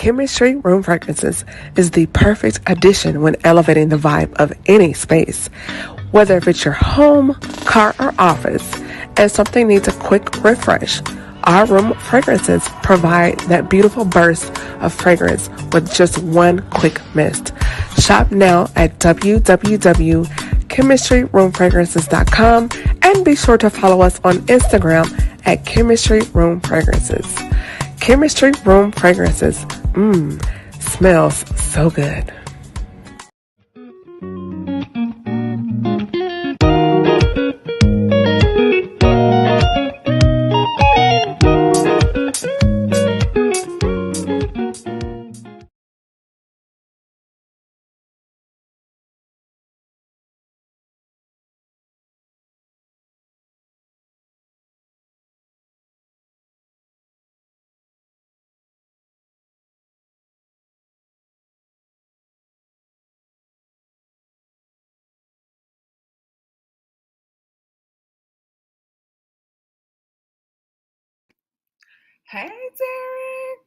Chemistry Room Fragrances is the perfect addition when elevating the vibe of any space. Whether if it's your home, car, or office, and something needs a quick refresh, our room fragrances provide that beautiful burst of fragrance with just one quick mist. Shop now at www.chemistryroomfragrances.com and be sure to follow us on Instagram at Chemistry Room Fragrances. Chemistry Room Fragrances. Smells so good. Hey, Derek.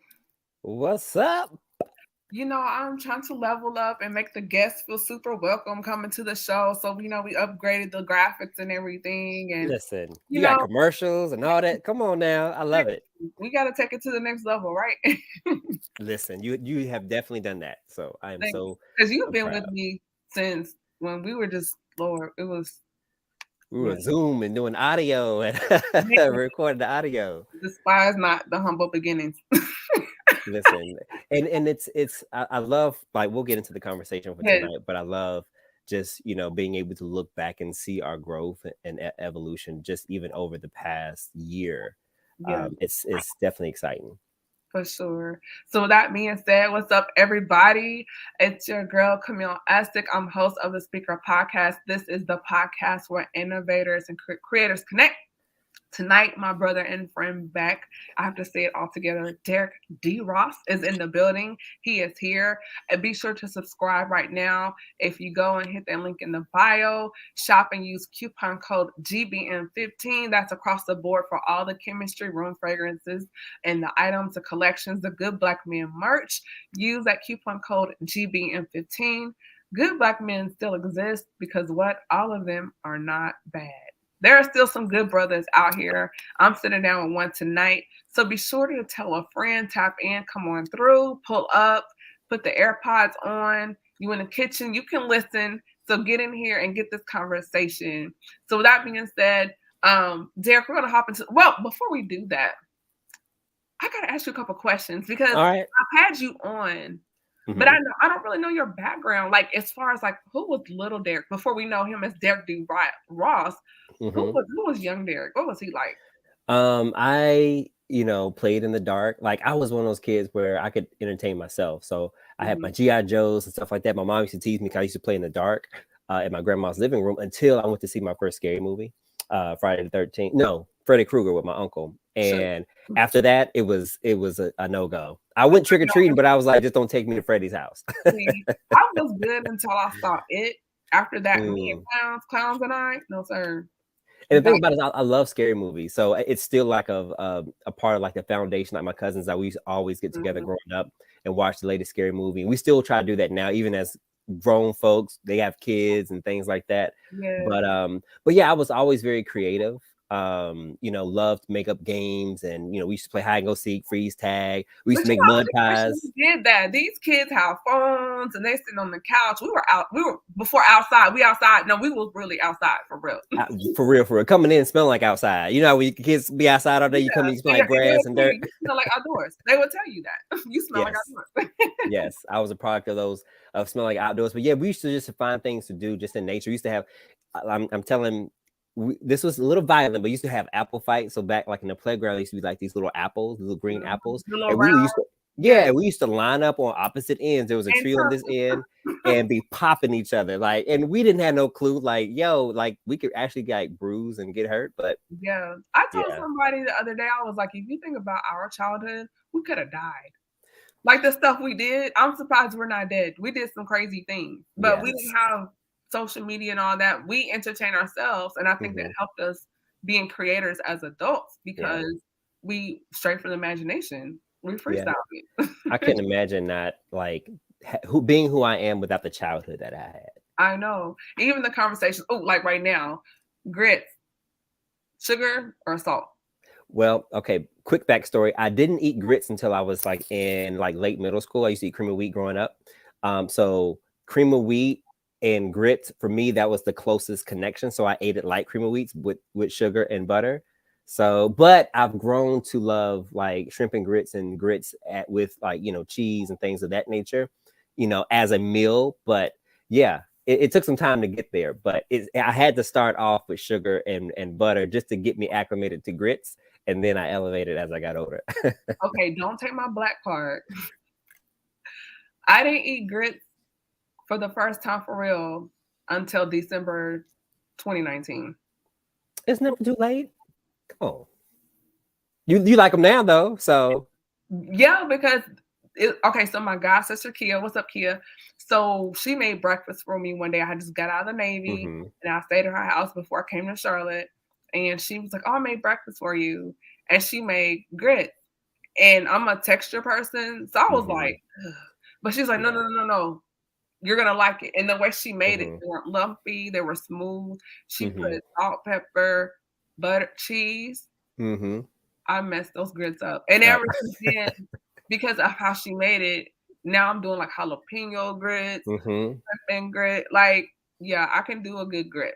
What's up? I'm trying to level up and make the guests feel super welcome coming to the show. So, we upgraded the graphics and everything. And, Listen, you you got know, commercials and all that. Come on now. I love it. we got to take it to the next level, right? Listen, you have definitely done that. So I am so Because you've been with proud. me since when we were just, Lord, it was, We were Zoom and doing audio and recording the audio. despise not the humble beginnings. Listen, and I love, like, we'll get into the conversation for Yes, tonight, but I love just being able to look back and see our growth and evolution just even over the past year. yeah. It's definitely exciting. For sure. So with that being said, what's up, everybody? It's your girl, Camille Estick. I'm host of the Speaker Podcast. This is the podcast where innovators and creators connect. Tonight, my brother and friend back, I have to say it all together, Derek D. Ross is in the building. He is here. And be sure to subscribe right now. If you go and hit that link in the bio, shop and use coupon code GBM15. That's across the board for all the chemistry room fragrances and the items, the collections, the Good Black Men merch. Use that coupon code GBM15. Good Black men still exist because what? All of them are not bad. There are still some good brothers out here. I'm sitting down with one tonight. So be sure to tell a friend, tap in, come on through, pull up, put the AirPods on. You in the kitchen, you can listen. So get in here and get this conversation. So with that being said, Derek, we're gonna hop into before we do that, I gotta ask you a couple questions because All right. I've had you on, but Mhm. I don't really know your background. Like as far as like who was little Derek before we know him as Derek D. Ross. Mhm. Who was young Derek? What was he like? I played in the dark. Like, I was one of those kids where I could entertain myself. So I had my GI Joes and stuff like that. My mom used to tease me because I used to play in the dark in my grandma's living room until I went to see my first scary movie, Friday the 13th. No, Freddy Krueger with my uncle. So, And after that, it was a no go. I went trick or treating, but I was like, just don't take me to Freddy's house. see, I was good until I saw it. After that, me and Mm. clowns and I, no sir. And the thing That, about it is, I love scary movies, so it's still like a part of like the foundation. Like my cousins, that we used to always get together mhm, growing up and watch the latest scary movie. And we still try to do that now, even as grown folks. They have kids and things like that. yeah. But yeah, I was always very creative. Loved make-up games, and we used to play hide and go seek, freeze tag. We used But to make mud pies. we did that. These kids have phones and they sitting on the couch. We were out. We were before outside. We outside. No, we were really outside for real. For real, for real, coming in smelling like outside. You know how when kids be outside all day, you come in, you smell like And they grass would and tell dirt. you, you smell like outdoors. They would tell you that. You smell like Yes. outdoors. Yes, I was a product of those of smelling like outdoors. But yeah, we used to just find things to do just in nature. We used to have, I'm telling, this was a little violent, but we used to have apple fights. So back like in the playground, there used to be like these little apples, little green apples, The little and we round. used to, Yeah. yeah, we used to line up on opposite ends. There was a And tree on this end, and be popping each other like, and we didn't have no clue, like, yo, like we could actually get like bruise and get hurt. But yeah. I told yeah, somebody the other day, I was like, if you think about our childhood, we could have died. Like the stuff we did, I'm surprised we're not dead. We did some crazy things, but we yes, didn't have social media and all that. We entertain ourselves, and I think that hmm, helped us being creators as adults yeah, because we straight from the imagination. We Yeah. freestyle it. I couldn't imagine not like being who I am without the childhood that I had. I know. Even the conversations. Oh, like right now, grits, sugar or salt. Well, okay, quick backstory. I didn't eat grits until I was like in like late middle school. I used to eat cream of wheat growing up. So cream of wheat and grits for me, that was the closest connection. So I ate it like cream of wheat with sugar and butter. So, but I've grown to love like shrimp and grits with like, you know, cheese and things of that nature, you know, as a meal. But yeah, it took some time to get there, but I had to start off with sugar and butter just to get me acclimated to grits. And then I elevated as I got older. Okay, don't take my black card. I didn't eat grits for the first time for real until December 2019. It's never too late. Come on. You like them now though, so Yeah, because okay, so my god sister Kia, what's up, Kia? So she made breakfast for me one day. I just got out of the Navy and I stayed at her house before I came to Charlotte. And she was like, "Oh, I made breakfast for you." And she made grits. And I'm a texture person. So I was like, ugh. But she's like, no, yeah. no, no, no, no. You're gonna like it. And the way she made it, they weren't lumpy, they were smooth. She put salt, pepper, butter, cheese. I messed those grits up. And ever since then, because of how she made it, now I'm doing like jalapeno grits, and grit. Like, yeah, I can do a good grit.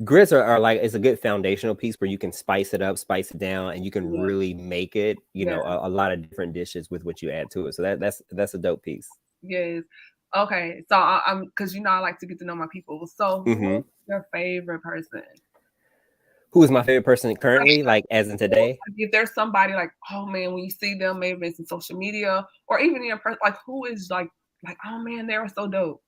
Grits are like, it's a good foundational piece where you can spice it up, spice it down, and you can Yeah. really make it, you know, Yeah. a lot of different dishes with what you add to it. So that's a dope piece. Yes. Okay. So I'm because you know I like to get to know my people. So who's your favorite person? Who is my favorite person currently, like as in today? If there's somebody like, oh man, when you see them, maybe it's in social media or even in person, like who is like, oh man, they were so dope.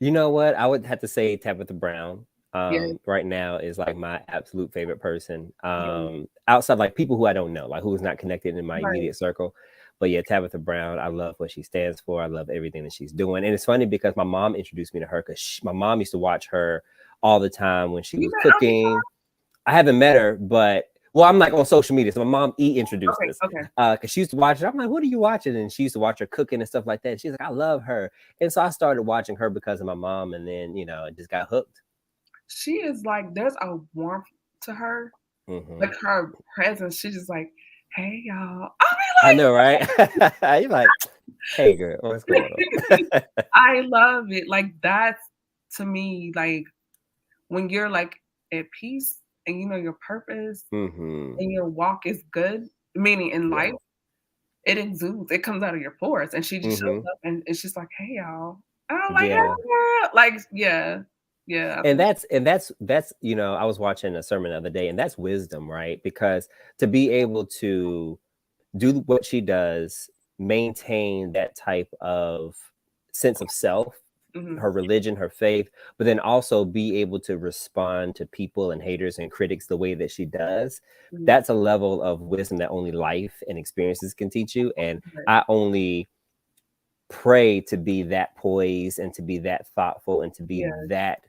You know what? I would have to say Tabitha Brown. Yeah. Right now is like my absolute favorite person. Yeah. Outside like people who I don't know, like who's not connected in my Right. immediate circle. But yeah, Tabitha Brown, I love what she stands for. I love everything that she's doing. And it's funny because my mom introduced me to her because my mom used to watch her all the time when she You was met Auntie cooking. I haven't met her, but well, I'm like on social media. So my mom introduced Okay, us okay. because she used to watch it. I'm like, what are you watching? And she used to watch her cooking and stuff like that. She's like, I love her. And so I started watching her because of my mom. And then, you know, I just got hooked. She is like, there's a warmth to her. Like her presence, she's just like, hey y'all. I know, right? You're like, hey girl, what's going on? I love it. Like that's to me, like when you're like at peace and you know your purpose and your walk is good, meaning in life, it exudes, it comes out of your pores. And she just shows up and it's just like, hey y'all. And I'm like, Yeah. "Ah." Like, yeah. Yeah. And that's, you know, I was watching a sermon the other day, and that's wisdom, right? Because to be able to do what she does, maintain that type of sense of self, her religion, her faith, but then also be able to respond to people and haters and critics the way that she does. That's a level of wisdom that only life and experiences can teach you. And I only pray to be that poised and to be that thoughtful and to be that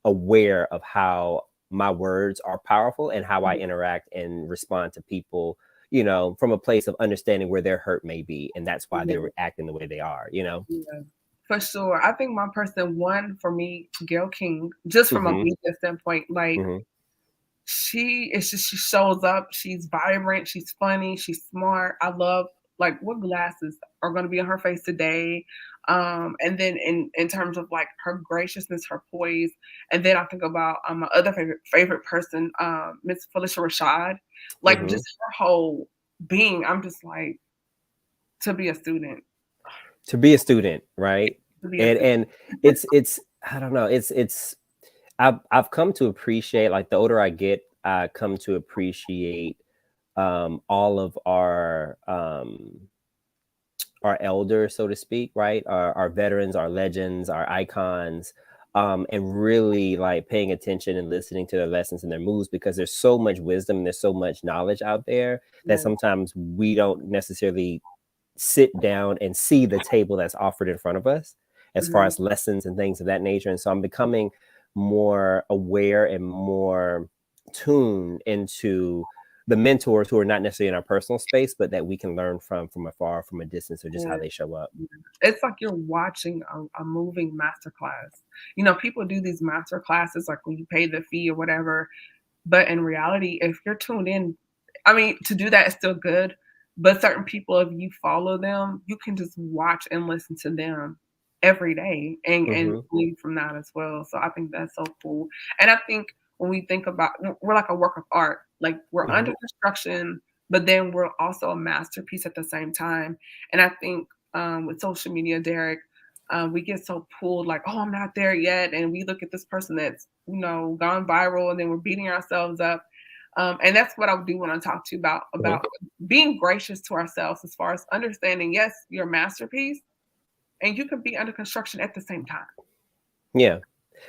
aware of how my words are powerful and how I interact and respond to people, you know, from a place of understanding where their hurt may be. And that's why they're acting the way they are, you know? Yeah, for sure. I think my person one for me, Gail King, just from a media standpoint, like she shows up, she's vibrant, she's funny, she's smart. I love like what glasses are going to be on her face today. And then in terms of like her graciousness, her poise, and then I think about my other favorite person, Miss Felicia Rashad, like just her whole being. I'm just like to be a student. To be a student, right? And it's I don't know, it's I've come to appreciate, like the older I get, I come to appreciate all of our elders, so to speak, right? Our veterans, our legends, our icons, and really like paying attention and listening to their lessons and their moves, because there's so much wisdom and there's so much knowledge out there that sometimes we don't necessarily sit down and see the table that's offered in front of us as far as lessons and things of that nature. And so I'm becoming more aware and more tuned into the mentors who are not necessarily in our personal space, but that we can learn from afar, from a distance, or just how they show up. It's like you're watching a moving masterclass. You know, people do these master classes like when you pay the fee or whatever. But in reality, if you're tuned in, I mean, to do that is still good. But certain people, if you follow them, you can just watch and listen to them every day and glean from that as well. So I think that's so cool. And I think when we think about, we're like a work of art. Like we're under construction, but then we're also a masterpiece at the same time. And I think with social media, Derek, we get so pulled like, oh, I'm not there yet. And we look at this person that's, you know, gone viral, and then we're beating ourselves up. And that's what I do want to talk to you about being gracious to ourselves as far as understanding, yes, you're a masterpiece and you can be under construction at the same time. Yeah.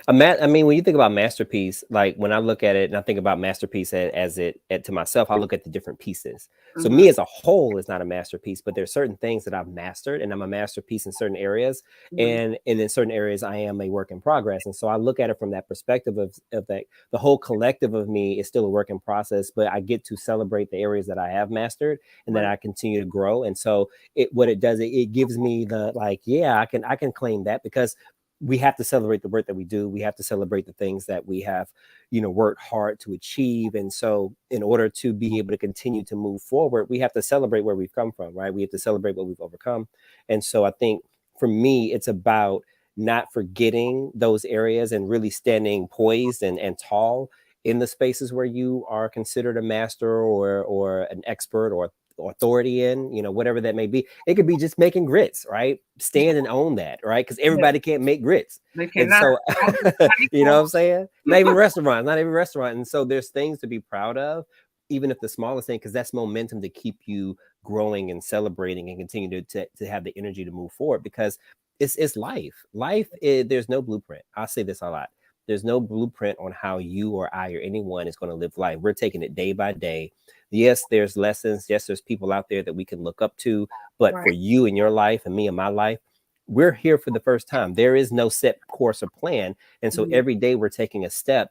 I mean, when you think about masterpiece, like when I look at it and I think about masterpiece to myself, I look at the different pieces. So me as a whole is not a masterpiece, but there's certain things that I've mastered, and I'm a masterpiece in certain areas. And in certain areas, I am a work in progress. And so I look at it from that perspective of that the whole collective of me is still a work in process, but I get to celebrate the areas that I have mastered and that I continue to grow. And so what it does, it gives me the, like, yeah, I can claim that, because we have to celebrate the work that we do. We have to celebrate the things that we have, you know, worked hard to achieve. And so in order to be able to continue to move forward, we have to celebrate where we've come from, right? We have to celebrate what we've overcome. And so I think for me, it's about not forgetting those areas and really standing poised and tall in the spaces where you are considered a master or an expert or authority in, you know, whatever that may be. It could be just making grits, right? Stand and own that, right? Because everybody can't make grits. They cannot. And so, you know what I'm saying? Not even restaurants, not every restaurant. And so there's things to be proud of, even if the smallest thing, because that's momentum to keep you growing and celebrating and continue to have the energy to move forward, because it's life. Life is, there's no blueprint. I'll say this a lot. There's no blueprint on how you or I or anyone is going to live life. We're taking it day by day. Yes, there's lessons. Yes, there's people out there that we can look up to. But for you in your life and me in my life, we're here for the first time. There is no set course or plan. And so every day we're taking a step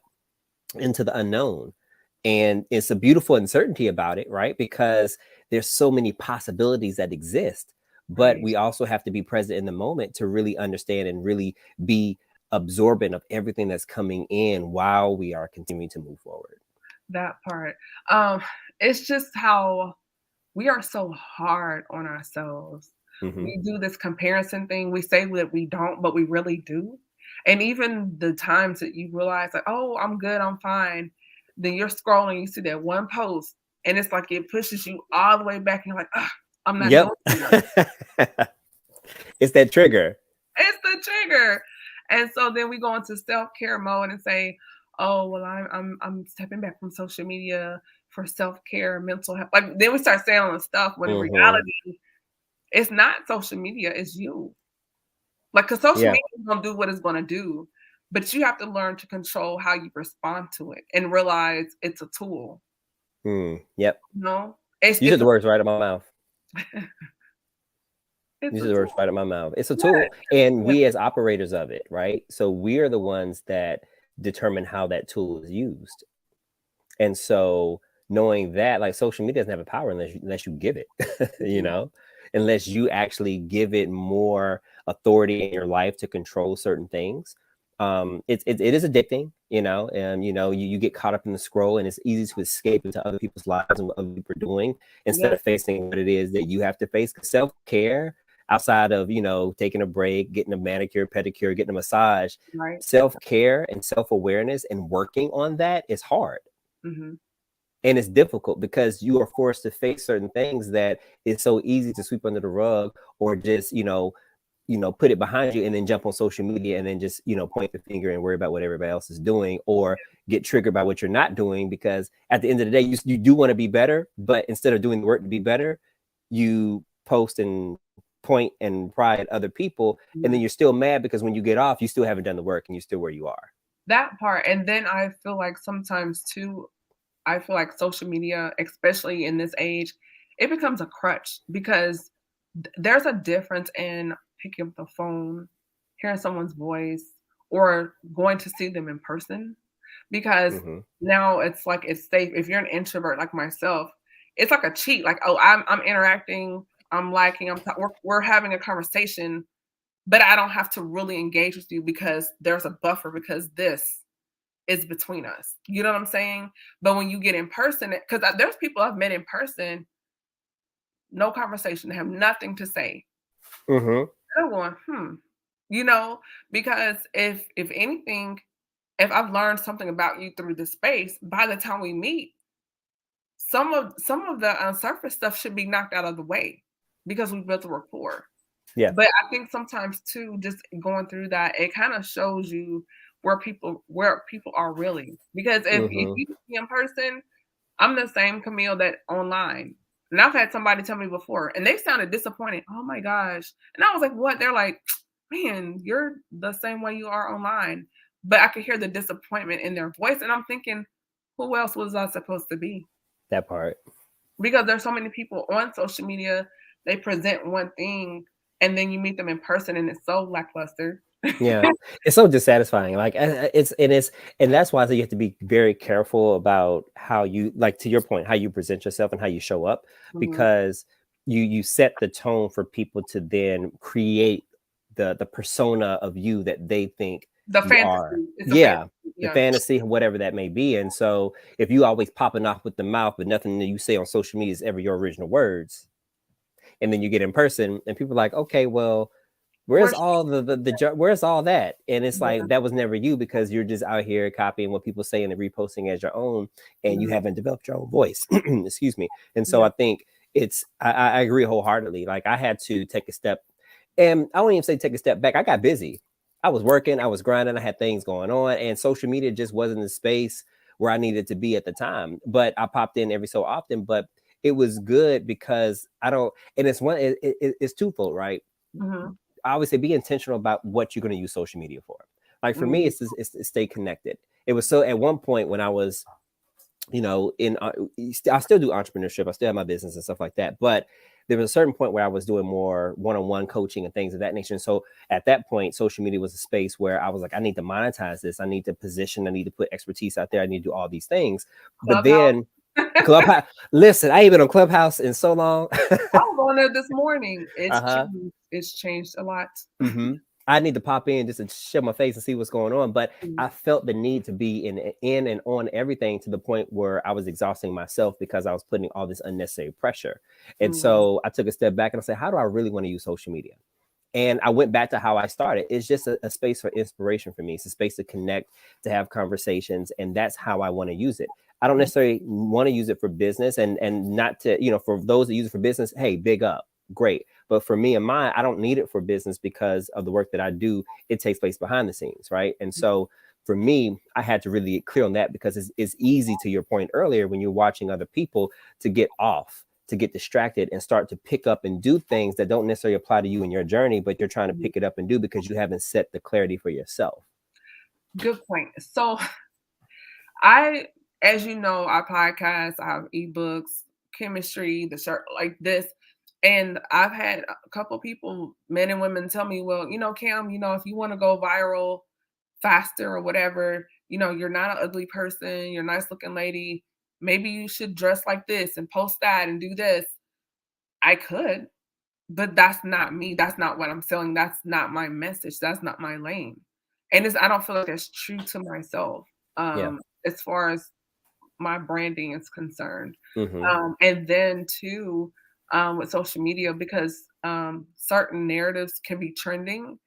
into the unknown. And it's a beautiful uncertainty about it, right? Because there's so many possibilities that exist. But we also have to be present in the moment to really understand and really be absorbent of everything that's coming in while we are continuing to move forward. That part. It's just how we are so hard on ourselves. We do this comparison thing. We say that we don't, but we really do. And even the times that you realize, like, oh, I'm good, I'm fine. Then you're scrolling, you see that one post, and it's like it pushes you all the way back, and you're like, I'm not doing enough. It's that trigger. It's the trigger. And so then we go into self-care mode and say, oh, well, I'm stepping back from social media for self-care, mental health. Like then we start saying all this stuff when in reality, it's not social media, it's you. Like, because social media is gonna do what it's gonna do, but you have to learn to control how you respond to it and realize it's a tool. Yep. You know? You said the words right in my mouth. It's These are the words right in my mouth. It's a tool, and we as operators of it, right? So we are the ones that determine how that tool is used. And so knowing that, like, social media doesn't have a power unless you give it, you know, unless you actually give it more authority in your life to control certain things. It is addicting, you know, and you get caught up in the scroll, and it's easy to escape into other people's lives and what other people are doing instead of facing what it is that you have to face. Self-care, outside of, you know, taking a break, getting a manicure, pedicure, getting a massage, self-care and self-awareness and working on that is hard. And it's difficult because you are forced to face certain things that it's so easy to sweep under the rug, or just, you know, put it behind you and then jump on social media and then just, you know, point the finger and worry about what everybody else is doing, or get triggered by what you're not doing. Because at the end of the day, you do want to be better, but instead of doing the work to be better, you post and point and pry at other people, and then you're still mad because when you get off, you still haven't done the work and you're still where you are. That part. And then I feel like sometimes too, I feel like social media, especially in this age, it becomes a crutch, because there's a difference in picking up the phone, hearing someone's voice, or going to see them in person. because now it's like it's safe. If you're an introvert like myself, it's like a cheat. Like, oh, I'm interacting, I'm liking, we're having a conversation, but I don't have to really engage with you because there's a buffer because this is between us. You know what I'm saying? But when you get in person, because there's people I've met in person, no conversation, they have nothing to say. They're going, you know, because if anything, if I've learned something about you through this space, by the time we meet, some of the surface stuff should be knocked out of the way because we built a rapport. Yeah. But I think sometimes too, just going through that, it kind of shows you where people are really. Because if you see me in person, I'm the same Camille that online. And I've had somebody tell me before, and they sounded disappointed. Oh my gosh. And I was like, what? They're like, man, you're the same way you are online. But I could hear the disappointment in their voice. And I'm thinking, who else was I supposed to be? That part. Because there's so many people on social media, they present one thing and then you meet them in person and it's so lackluster. Yeah, it's so dissatisfying. Like and that's why you have to be very careful about how you, like, to your point, how you present yourself and how you show up, because you set the tone for people to then create the persona of you that they think the you fantasy. are. Yeah, the fantasy, whatever that may be. And so if you always popping off with the mouth, but nothing that you say on social media is ever your original words, and then you get in person and people are like, okay, well, where's all where's all that? And it's like, that was never you, because you're just out here copying what people say and reposting as your own, and you haven't developed your own voice. Excuse me. And so I think I agree wholeheartedly. Like, I had to take a step, and I won't even say take a step back. I got busy. I was working, I was grinding, I had things going on, and social media just wasn't the space where I needed to be at the time. But I popped in every so often. But it was good because and it's twofold, right? I always say be intentional about what you're going to use social media for. Like, for me, it's to stay connected. It was so, at one point when I was, I still do entrepreneurship, I still have my business and stuff like that, but there was a certain point where I was doing more one-on-one coaching and things of that nature. And so at that point, social media was a space where I was like, I need to monetize this. I need to position, I need to put expertise out there. I need to do all these things. But then Clubhouse, listen, I ain't been on Clubhouse in so long. I was on there this morning. It's changed a lot. I need to pop in just to show my face and see what's going on. But I felt the need to be in and on everything, to the point where I was exhausting myself because I was putting all this unnecessary pressure. And so I took a step back and I said, how do I really want to use social media? And I went back to how I started. It's just a space for inspiration for me. It's a space to connect, to have conversations. And that's how I want to use it. I don't necessarily want to use it for business, and not to, for those that use it for business, hey, big up, great. But for me and mine, I don't need it for business because of the work that I do. It takes place behind the scenes, right? And so for me, I had to really get clear on that, because it's easy, to your point earlier, when you're watching other people, to get off, to get distracted and start to pick up and do things that don't necessarily apply to you in your journey, but you're trying to pick it up and do because you haven't set the clarity for yourself. Good point. So as you know, our podcast, I have ebooks, chemistry, the shirt like this. And I've had a couple people, men and women, tell me, well, Cam, if you want to go viral faster or whatever, you're not an ugly person, you're a nice looking lady, maybe you should dress like this and post that and do this. I could, but that's not me. That's not what I'm selling. That's not my message. That's not my lane. And I don't feel like that's true to myself as far as my branding is concerned. And then too, with social media, because certain narratives can be trending.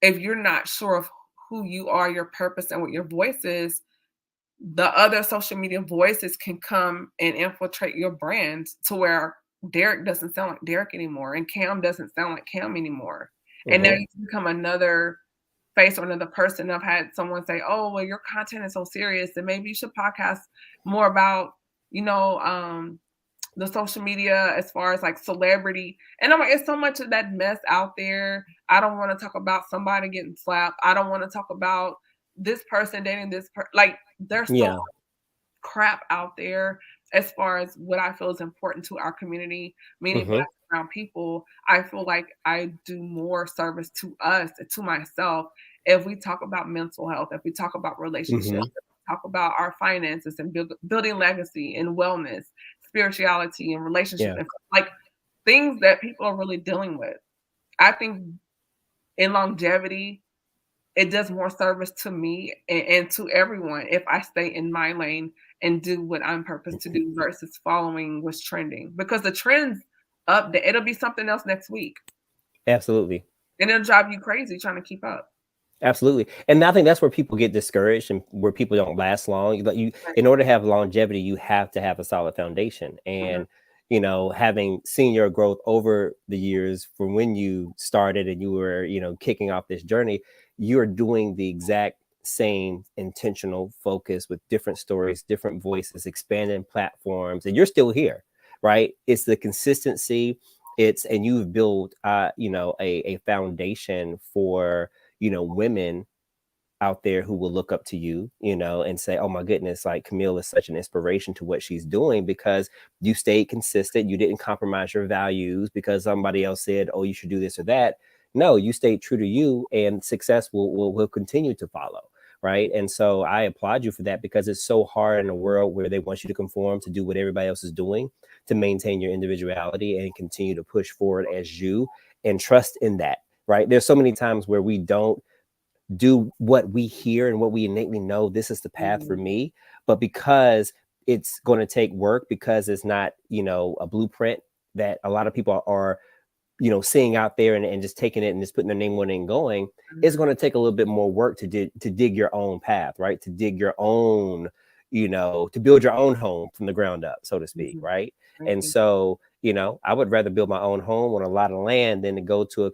If you're not sure of who you are, your purpose, and what your voice is, the other social media voices can come and infiltrate your brand to where Derek doesn't sound like Derek anymore, and Cam doesn't sound like Cam anymore. And then you become another face or another person. I've had someone say, oh, well, your content is so serious, and maybe you should podcast more about, the social media as far as like celebrity. And I'm like, it's so much of that mess out there. I don't want to talk about somebody getting slapped. I don't want to talk about this person dating this person. Like, there's so much crap out there as far as what I feel is important to our community, meaning Black and brown people. I feel like I do more service to us, to myself, if we talk about mental health, if we talk about relationships, if we talk about our finances and building legacy and wellness, spirituality and relationships, and like things that people are really dealing with. I think in longevity, it does more service to me and to everyone if I stay in my lane and do what I'm purposed to do versus following what's trending. Because the trends update, it'll be something else next week. Absolutely. And it'll drive you crazy trying to keep up. Absolutely. And I think that's where people get discouraged and where people don't last long. But in order to have longevity, you have to have a solid foundation. And, you know, having seen your growth over the years from when you started and you were, you know, kicking off this journey, you're doing the exact same intentional focus with different stories, different voices, expanding platforms, and you're still here, right? It's the consistency. And you've built, you know, a foundation for, you know, women out there who will look up to you, you know, and say, oh my goodness, like Camille is such an inspiration to what she's doing because you stayed consistent. You didn't compromise your values because somebody else said, oh, you should do this or that. No, you stayed true to you, and success will continue to follow. Right. And so I applaud you for that, because it's so hard in a world where they want you to conform, to do what everybody else is doing, to maintain your individuality and continue to push forward as you, and trust in that. Right. There's so many times where we don't do what we hear and what we innately know, this is the path for me. But because it's going to take work, because it's not, you know, a blueprint that a lot of people are, you know, seeing out there and just taking it and just putting their name on it and going, it's going to take a little bit more work to dig your own path, right? To dig your own, you know, to build your own home from the ground up, so to speak, right? And so, you know, I would rather build my own home on a lot of land than to go to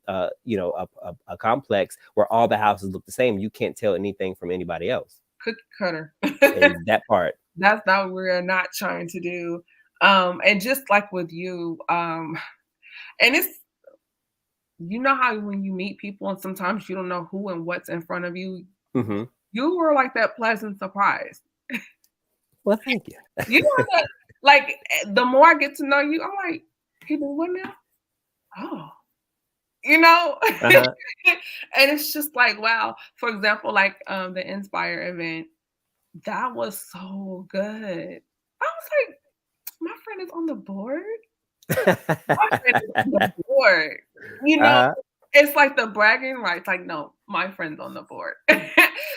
a complex where all the houses look the same. You can't tell anything from anybody else. Cookie cutter. And that part. That's not what we're not trying to do. And just like with you, and it's, you know how when you meet people and sometimes you don't know who and what's in front of you, you were like that pleasant surprise. Well, thank you. You know that, like, the more I get to know you, I'm like, people, what now? Oh, you know? And it's just like, wow. For example, like the Inspire event, that was so good. I was like, my friend is on the board. My friend is on the board. You know, it's like the bragging rights. Like, no, my friend's on the board.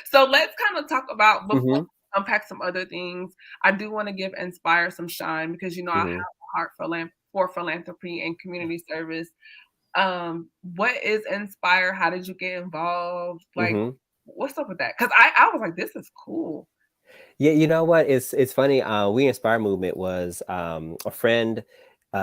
So let's kind of talk about, before unpack some other things, I do want to give Inspire some shine, because, you know, I have a heart for philanthropy and community service. What is Inspire? How did you get involved? Like, what's up with that? Because I was like, this is cool. Yeah, you know what? It's funny. We Inspire Movement was a friend.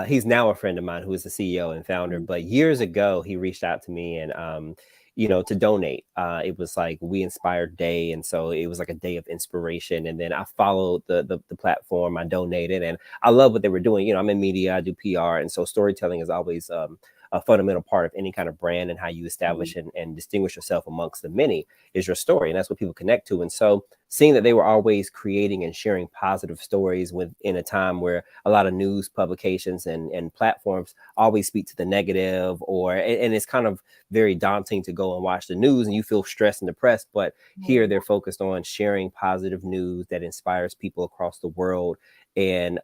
He's now a friend of mine who is the CEO and founder. But years ago, he reached out to me and you know, to donate. It was like We Inspire Day, and so it was like a day of inspiration. And then I followed the platform. I donated, and I love what they were doing. You know, I'm in media, I do PR, and so storytelling is always a fundamental part of any kind of brand, and how you establish and distinguish yourself amongst the many is your story. And that's what people connect to. And so seeing that they were always creating and sharing positive stories within a time where a lot of news publications and platforms always speak to the negative, and it's kind of very daunting to go and watch the news and you feel stressed and depressed. But here they're focused on sharing positive news that inspires people across the world and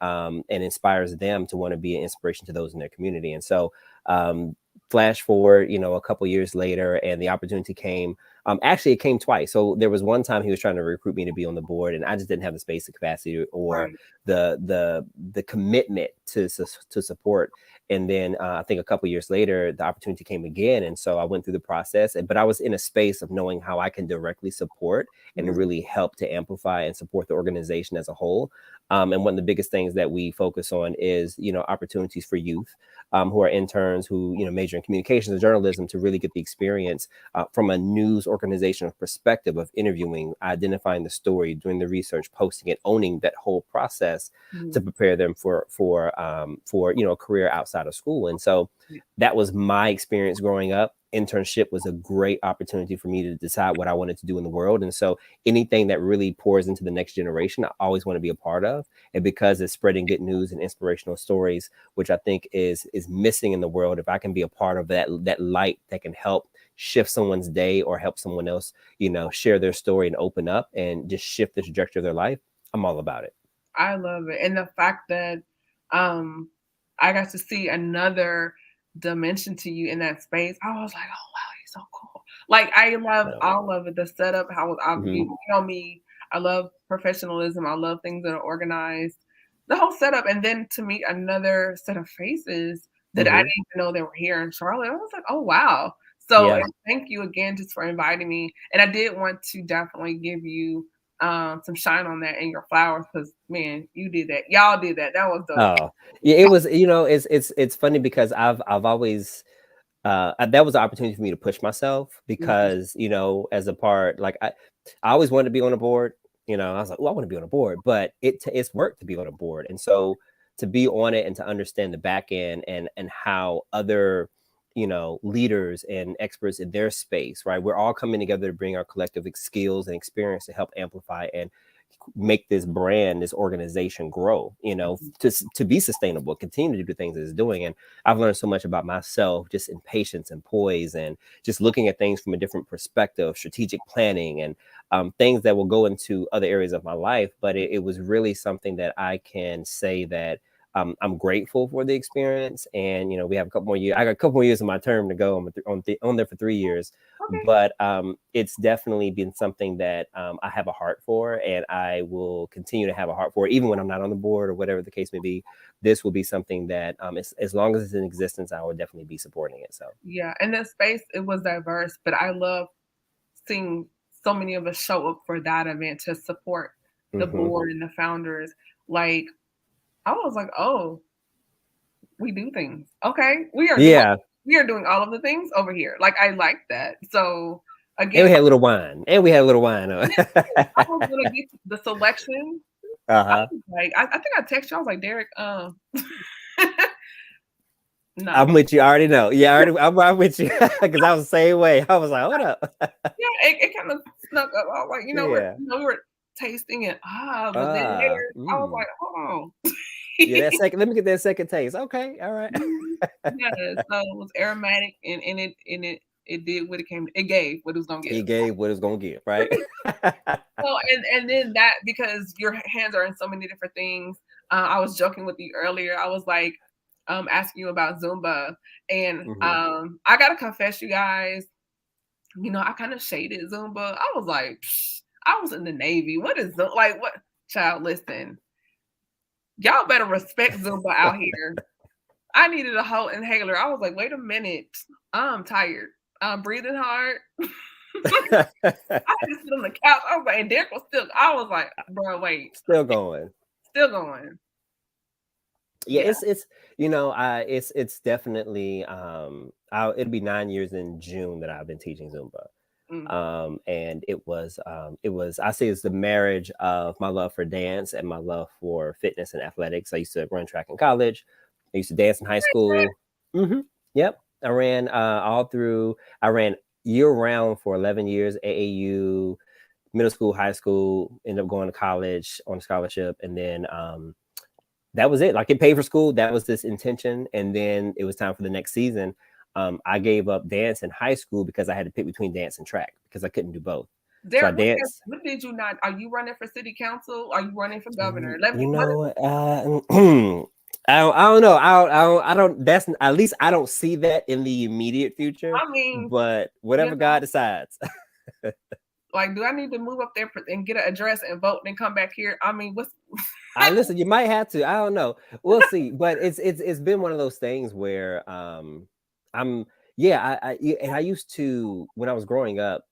inspires them to want to be an inspiration to those in their community. And so flash forward, you know, a couple years later, and the opportunity came. Actually, it came twice. So there was one time he was trying to recruit me to be on the board, and I just didn't have the space, the capacity, or the commitment to support. And then I think a couple years later, the opportunity came again, and so I went through the process. But I was in a space of knowing how I can directly support and really help to amplify and support the organization as a whole. And one of the biggest things that we focus on is, you know, opportunities for youth who are interns, who, you know, major in communications and journalism, to really get the experience from a news organizational perspective of interviewing, identifying the story, doing the research, posting it, owning that whole process to prepare them for you know, a career outside of school. And so that was my experience growing up. Internship was a great opportunity for me to decide what I wanted to do in the world. And so anything that really pours into the next generation, I always want to be a part of. And because it's spreading good news and inspirational stories, which I think is missing in the world, if I can be a part of that light that can help shift someone's day or help someone else, share their story and open up and just shift the trajectory of their life, I'm all about it. I love it. And the fact that I got to see another dimension to you in that space, I was like, oh wow, you're so cool. Like I love all of it. The setup, how you know me, I love professionalism. I love things that are organized. The whole setup, and then to meet another set of faces that I didn't even know they were here in Charlotte. I was like, oh wow. So thank you again just for inviting me. And I did want to definitely give you some shine on that and your flowers, because man, you did that. Y'all did that. That was dope. Oh, yeah, it was, it's funny because I've always that was an opportunity for me to push myself because, as a part, like I always wanted to be on a board. I was like, oh, I want to be on a board, but it's work to be on a board. And so to be on it and to understand the back end and how other, leaders and experts in their space, right? We're all coming together to bring our collective skills and experience to help amplify and make this brand, this organization grow, to be sustainable, continue to do things that it's doing. And I've learned so much about myself just in patience and poise and just looking at things from a different perspective, strategic planning and things that will go into other areas of my life. But it was really something that I can say that I'm grateful for the experience. And, we have a couple more years. I got a couple more years of my term to go. I'm on there for 3 years. Okay. But it's definitely been something that I have a heart for, and I will continue to have a heart for, even when I'm not on the board or whatever the case may be. This will be something that as long as it's in existence, I will definitely be supporting it. So yeah, and that space, it was diverse, but I love seeing so many of us show up for that event to support the board and the founders. Like I was like, oh, we do things. Okay, we are doing all of the things over here. Like I like that. So again, and we had a little wine. I was gonna get to the selection. Like I think I texted you. I was like, Derek, no. I'm with you. I already know. Yeah, I'm with you because I was the same way. I was like, hold up. Yeah, it kind of snuck up. I was like, we were tasting it. But then later, I was like, hold on. Yeah, let me get that second taste. Okay, all right. Yeah, so it was aromatic and it did what it gave what it was gonna give. He gave what it was gonna give, right? So and then that, because your hands are in so many different things. I was joking with you earlier. I was like asking you about Zumba, and I gotta confess, you guys, I kind of shaded Zumba. I was like, I was in the Navy. What is Zumba? Like, what? Child, listen. Y'all better respect Zumba out here. I needed a whole inhaler. I was like, wait a minute. I'm tired. I'm breathing hard. I had to sit on the couch. I was like, and Derek was still, I was like, bro, wait. Still going. Yeah, it's definitely it'll be 9 years in June that I've been teaching Zumba. And it was I say it's the marriage of my love for dance and my love for fitness and athletics. I used to run track in college. I used to dance in high school. Yep. I ran I ran year round for 11 years, AAU, middle school, high school, ended up going to college on a scholarship. And then that was it. Like it paid for school. That was this intention. And then it was time for the next season. I gave up dance in high school because I had to pick between dance and track because I couldn't do both. Derek, so I danced. What did you not? Are you running for city council? Are you running for governor? I don't know. I don't. That's at least I don't see that in the immediate future. I mean, but whatever God decides. Like, do I need to move up there and get an address and vote and then come back here? I mean, what's? Listen, you might have to. I don't know. We'll see. But it's been one of those things where I used to, when I was growing up,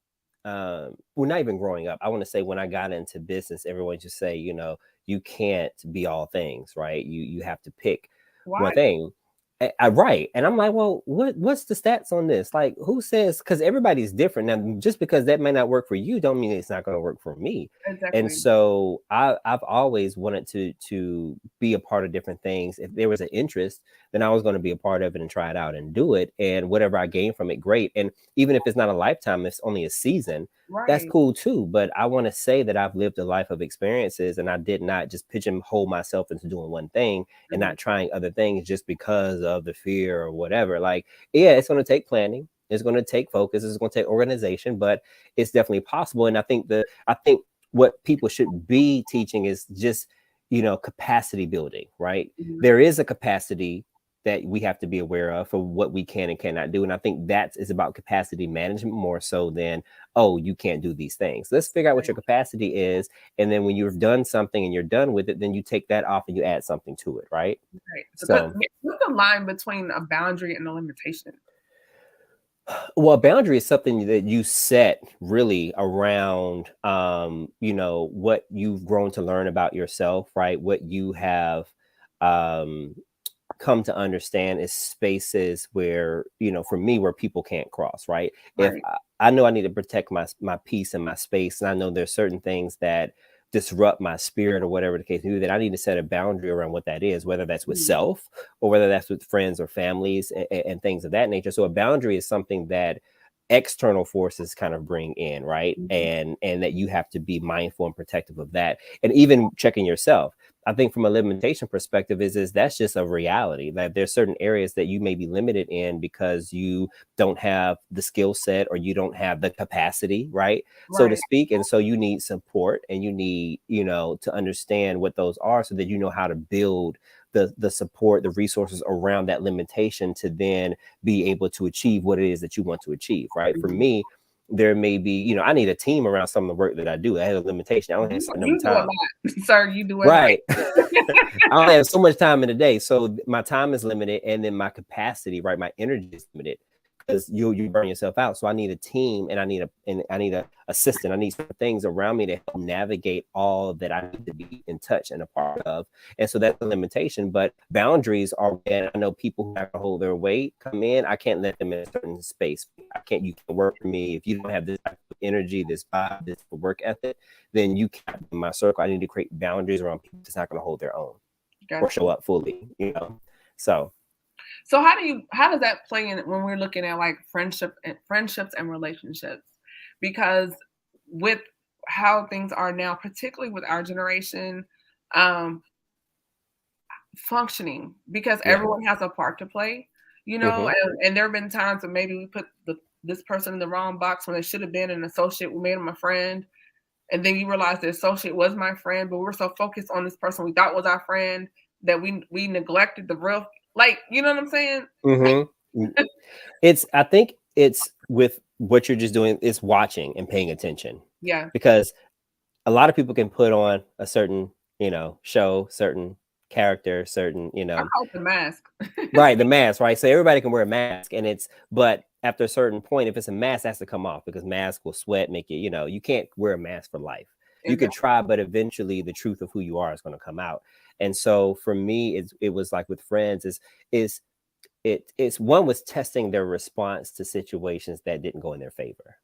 well, not even growing up, I want to say when I got into business, everyone just say, you can't be all things, right? You have to pick one thing. Right. And I'm like, well, what's the stats on this? Like, who says? Because everybody's different. Now, just because that may not work for you, don't mean it's not going to work for me. Exactly. And so I've always wanted to be a part of different things. If there was an interest, then I was going to be a part of it and try it out and do it. And whatever I gain from it, great. And even if it's not a lifetime, it's only a season, that's cool too. But I want to say that I've lived a life of experiences, and I did not just pigeonhole myself into doing one thing and not trying other things just because of the fear or whatever. Like, yeah, it's going to take planning. It's going to take focus. It's going to take organization, but it's definitely possible. And I think what people should be teaching is just, capacity building, right? Mhm. There is a capacity that we have to be aware of for what we can and cannot do. And I think that is about capacity management more so than, oh, you can't do these things. Let's figure out what your capacity is. And then when you've done something and you're done with it, then you take that off and you add something to it, right? Right. So, What's the line between a boundary and a limitation? well, a boundary is something that you set really around, what you've grown to learn about yourself, right? What you have, um, come to understand is spaces where, for me, where people can't cross, right? If Right. I know I need to protect my peace and my space, and I know there's certain things that disrupt my spirit or whatever the case may be, that I need to set a boundary around what that is, whether that's with Mhm. self or whether that's with friends or families and things of that nature. So a boundary is something that external forces kind of bring in, right? Mhm. And that you have to be mindful and protective of that, and even checking yourself. I think from a limitation perspective is that's just a reality that there's certain areas that you may be limited in because you don't have the skill set or you don't have the capacity, right? So to Right. speak. And so you need support and you need, to understand what those are so that you know how to build the support, the resources around that limitation to then be able to achieve what it is that you want to achieve, right? For Mhm. me, there may be, I need a team around some of the work that I do. I have a limitation. I only have a certain number You of do a time. lot, sir. You do a lot. Right. I only have so much time in a day. So my time is limited and then my capacity, right? My energy is limited because you burn yourself out. So I need a team and I need a assistant. I need some things around me to help navigate all that I need to be in touch and a part of. And so that's a limitation. But boundaries are when I know people who have to hold their weight come in. I can't let them in a certain space. You can work for me if you don't have this type of energy, this vibe, this work ethic, then you can't be in my circle. I need to create boundaries around people that's not going to hold their own or Gotcha. show up fully. So So how does that play in when we're looking at like friendships and relationships? Because with how things are now, particularly with our generation, um, functioning because yeah. everyone has a part to play, Hmm. and there have been times when maybe we put this person in the wrong box when they should have been an associate. We made them a friend, and then you realize the associate was my friend, but we're so focused on this person we thought was our friend that we neglected the real, like, you know what I'm saying? Hmm. I think it's with what you're just doing, it's watching and paying attention Yeah, because a lot of people can put on a certain, show, certain character, certain, I call it the mask. right, the mask, right? So everybody can wear a mask, but after a certain point, if it's a mask, it has to come off because mask will sweat, make it, you can't wear a mask for life. You could Exactly. try, but eventually the truth of who you are is going to come out. And so for me, it was like with friends, is it's one was testing their response to situations that didn't go in their favor,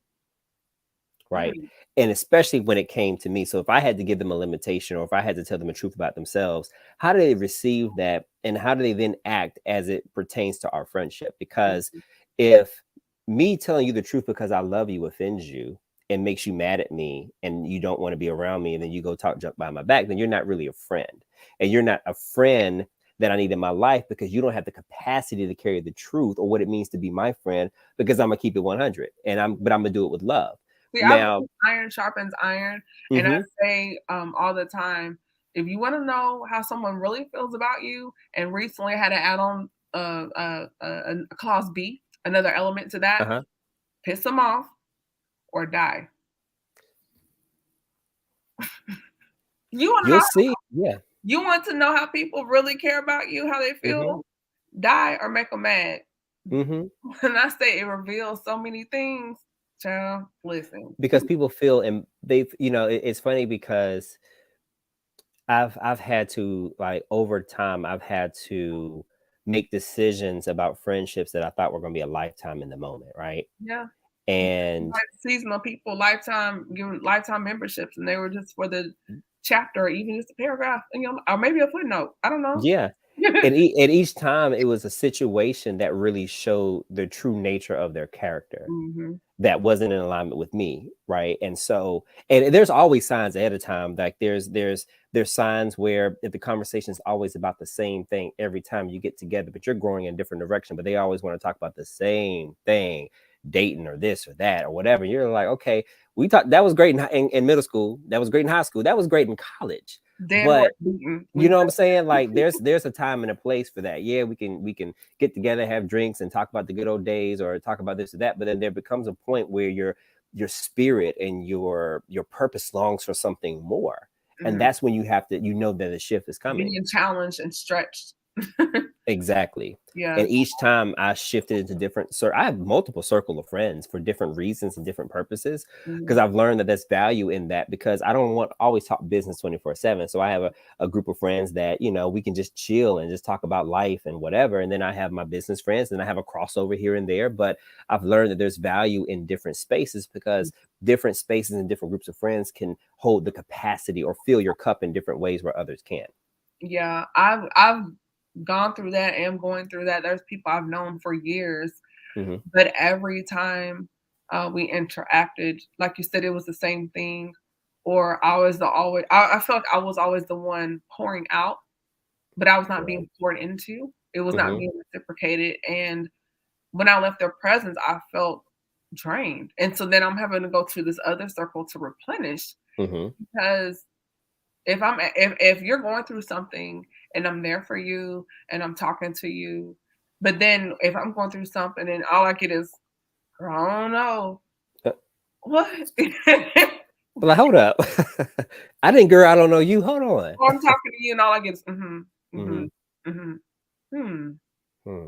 right? Mm, And especially when it came to me. So if I had to give them a limitation or if I had to tell them the truth about themselves, how do they receive that? And how do they then act as it pertains to our friendship? Because mhm. if me telling you the truth because I love you offends you and makes you mad at me and you don't want to be around me and then you go talk junk behind my back, then you're not really a friend. And you're not a friend that I need in my life because you don't have the capacity to carry the truth or what it means to be my friend because I'm gonna keep it 100 but I'm gonna do it with love. See, I Now, believe iron sharpens iron, and I mhm, say all the time, if you want to know how someone really feels about you, and recently I had to add on a clause B, another element to that, uh-huh. piss them off or die. You want to You'll know? see. Yeah. You want to know how people really care about you, how they Mhm, feel? Die or make them mad. mhm. When I say it reveals so many things, child, listen. Because people feel and it's funny because I've had to, like, over time, I've had to make decisions about friendships that I thought were gonna be a lifetime in the moment, right? Yeah. And Like seasonal people, lifetime giving lifetime memberships, and they were just for the chapter or even just a paragraph, or maybe a footnote. I don't know. yeah, and each time it was a situation that really showed the true nature of their character. Mhm. That wasn't in alignment with me, right? And so, and there's always signs ahead of time. Like there's signs where if the conversation is always about the same thing every time you get together, but you're growing in a different direction, but they always want to talk about the same thing. dating or this or that or whatever. You're like, okay, we thought that was great in middle school. That was great in high school. That was great in college. Dead horse But beaten. you know what I'm saying? Like there's a time and a place for that. Yeah, we can get together, have drinks, and talk about the good old days or talk about this or that. But then there becomes a point where your spirit and your purpose longs for something more. And that's when you have to, that the shift is coming. Being challenged and stretched. Exactly. Yeah. And each time I shifted into different, I have multiple circle of friends for different reasons and different purposes, because I've learned that there's value in that, because I don't want to always talk business 24/7. So I have a group of friends that, we can just chill and just talk about life and whatever. And then I have my business friends and I have a crossover here and there, but I've learned that there's value in different spaces, because different spaces and different groups of friends can hold the capacity or fill your cup in different ways where others can't. Yeah. I've gone through that and am going through that. There's people I've known for years, but every time we interacted, like you said, it was the same thing, or I felt like I was always the one pouring out, but I was not being poured into. It was not being reciprocated. And when I left their presence, I felt drained. And so then I'm having to go to this other circle to replenish, because if you're going through something and I'm there for you and I'm talking to you, but then if I'm going through something and all I get is, I don't know. What? But like, hold up. I didn't, girl, I don't know you. Hold on. Or I'm talking to you and all I get is,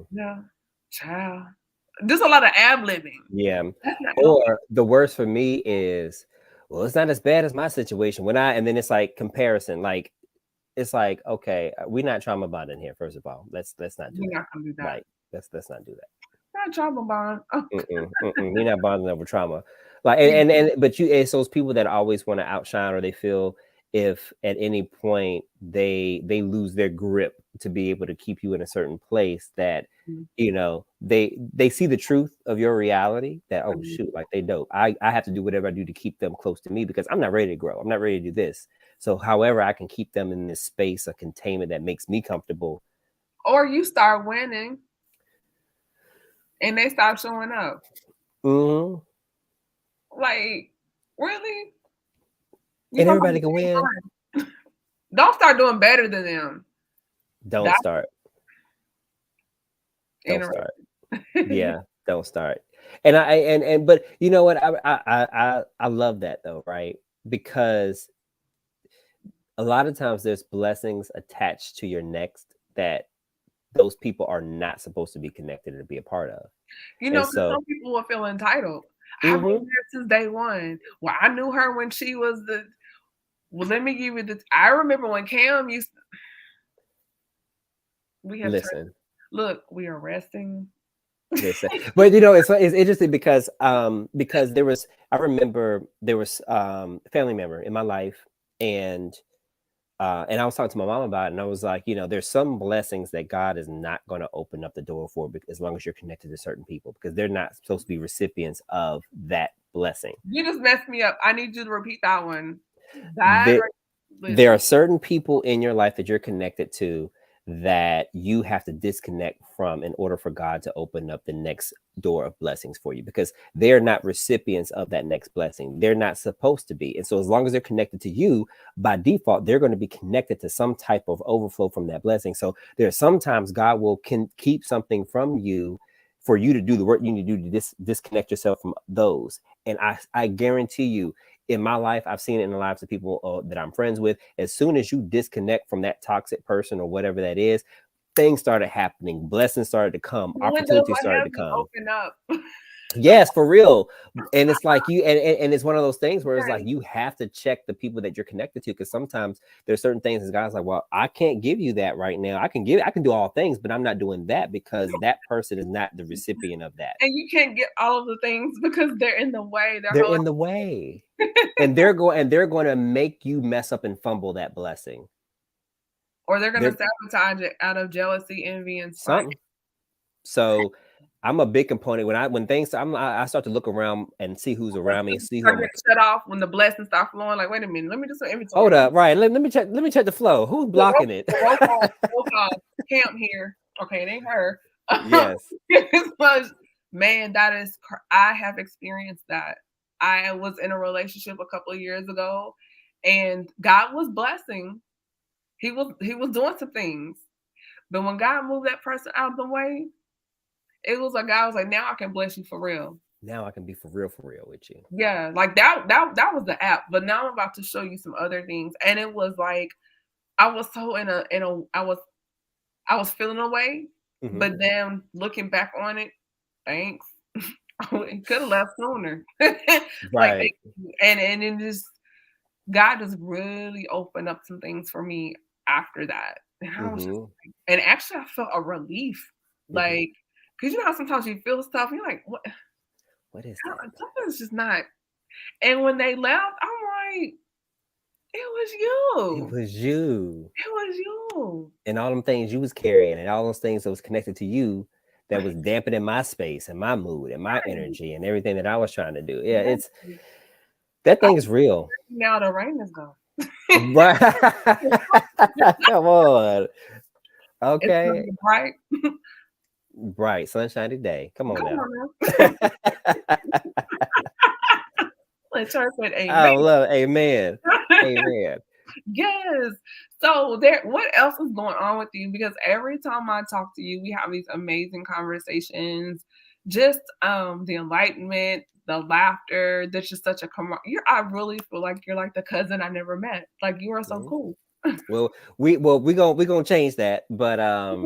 yeah, child. There's a lot of ad-libbing. Yeah. Or the worst for me is, well, it's not as bad as my situation. And then it's like comparison. Like, it's like, okay, we're not trauma bonding here. First of all, let's not do We're that. not gonna do that. Like, let's not do that. Not trauma bond. You're not bonding over trauma. Like, but it's those people that always want to outshine, or they feel if at any point they lose their grip to be able to keep you in a certain place, that they see the truth of your reality, that shoot, like they dope. I have to do whatever I do to keep them close to me, because I'm not ready to grow. I'm not ready to do this. So however I can keep them in this space of containment that makes me comfortable. Or you start winning and they stop showing up. Like, really? And everybody can win. Don't start doing better than them. Don't start. Yeah, don't start. And but you know what? I love that though, right? Because a lot of times there's blessings attached to your next that those people are not supposed to be connected to be a part of. So some people will feel entitled. I've been there since day one. Well, I knew her when she was let me give you this. I remember when Cam used to, we have listen. Look, we are resting. Listen. But it's interesting because I remember there was a family member in my life, and I was talking to my mom about it, and I was like, there's some blessings that God is not going to open up the door for, as long as you're connected to certain people, because they're not supposed to be recipients of that blessing. You just messed me up. I need you to repeat that one. There are certain people in your life that you're connected to that you have to disconnect from in order for God to open up the next door of blessings for you, because they're not recipients of that next blessing. They're not supposed to be. And so as long as they're connected to you, by default, they're going to be connected to some type of overflow from that blessing. So there's sometimes God can keep something from you for you to do the work you need to do to disconnect yourself from those. And I guarantee you, in my life, I've seen it in the lives of people that I'm friends with. As soon as you disconnect from that toxic person or whatever that is, things started happening. Blessings started to come. Opportunities started to come. Open up. Yes, for real. And it's like and it's one of those things where it's like you have to check the people that you're connected to, because sometimes there's certain things that God's like, well, I can't give you that right now. I can do all things, but I'm not doing that because that person is not the recipient of that. And you can't get all of the things because they're in the way. They're in the way. And they're going to make you mess up and fumble that blessing. Or they're going to sabotage it out of jealousy, envy, and something. So I'm a big component when things. I start to look around and see who's around me and see who. Shut off when the blessings start flowing. Like, wait a minute, let me do some inventory. Hold up, right? Let me check. Let me check the flow. Who's blocking it? Roll call, Camp here. Okay, it ain't her. Yes. Man, I have experienced that. I was in a relationship a couple of years ago, and God was blessing. He was doing some things. But when God moved that person out of the way, it was like God was like, now I can bless you for real. Now I can be for real with you. Yeah, like that was the app. But now I'm about to show you some other things. And it was like I was so I was feeling away, Mm-hmm. but then looking back on it, thanks. It could have left sooner. Like, Right. and it just God just really opened up some things for me after that. And I was just Mm-hmm. like, and actually I felt a relief. Mm-hmm. Like, because you know how sometimes you feel stuff and you're like, What is that? something's just not. And when they left, I'm like, it was It you. was you. It was you. And all them things you was carrying and all those things that was connected to you that was dampening my space and my mood and my Right. energy and everything that I was trying to do. Yeah, it's Exactly. that I thing is real. now the rain is gone. Right. Come on. It's gonna Okay. be bright. Bright, sunshiny day. Come on Come now. on now. Let church say I amen. love it. Amen. Amen. Yes. So there, what else is going on with you? Because every time I talk to you, we have these amazing conversations. Just the enlightenment, the laughter. There's just such a I really feel like you're like the cousin I never met. Like you are so Mhm. cool. Well, we gonna change that, but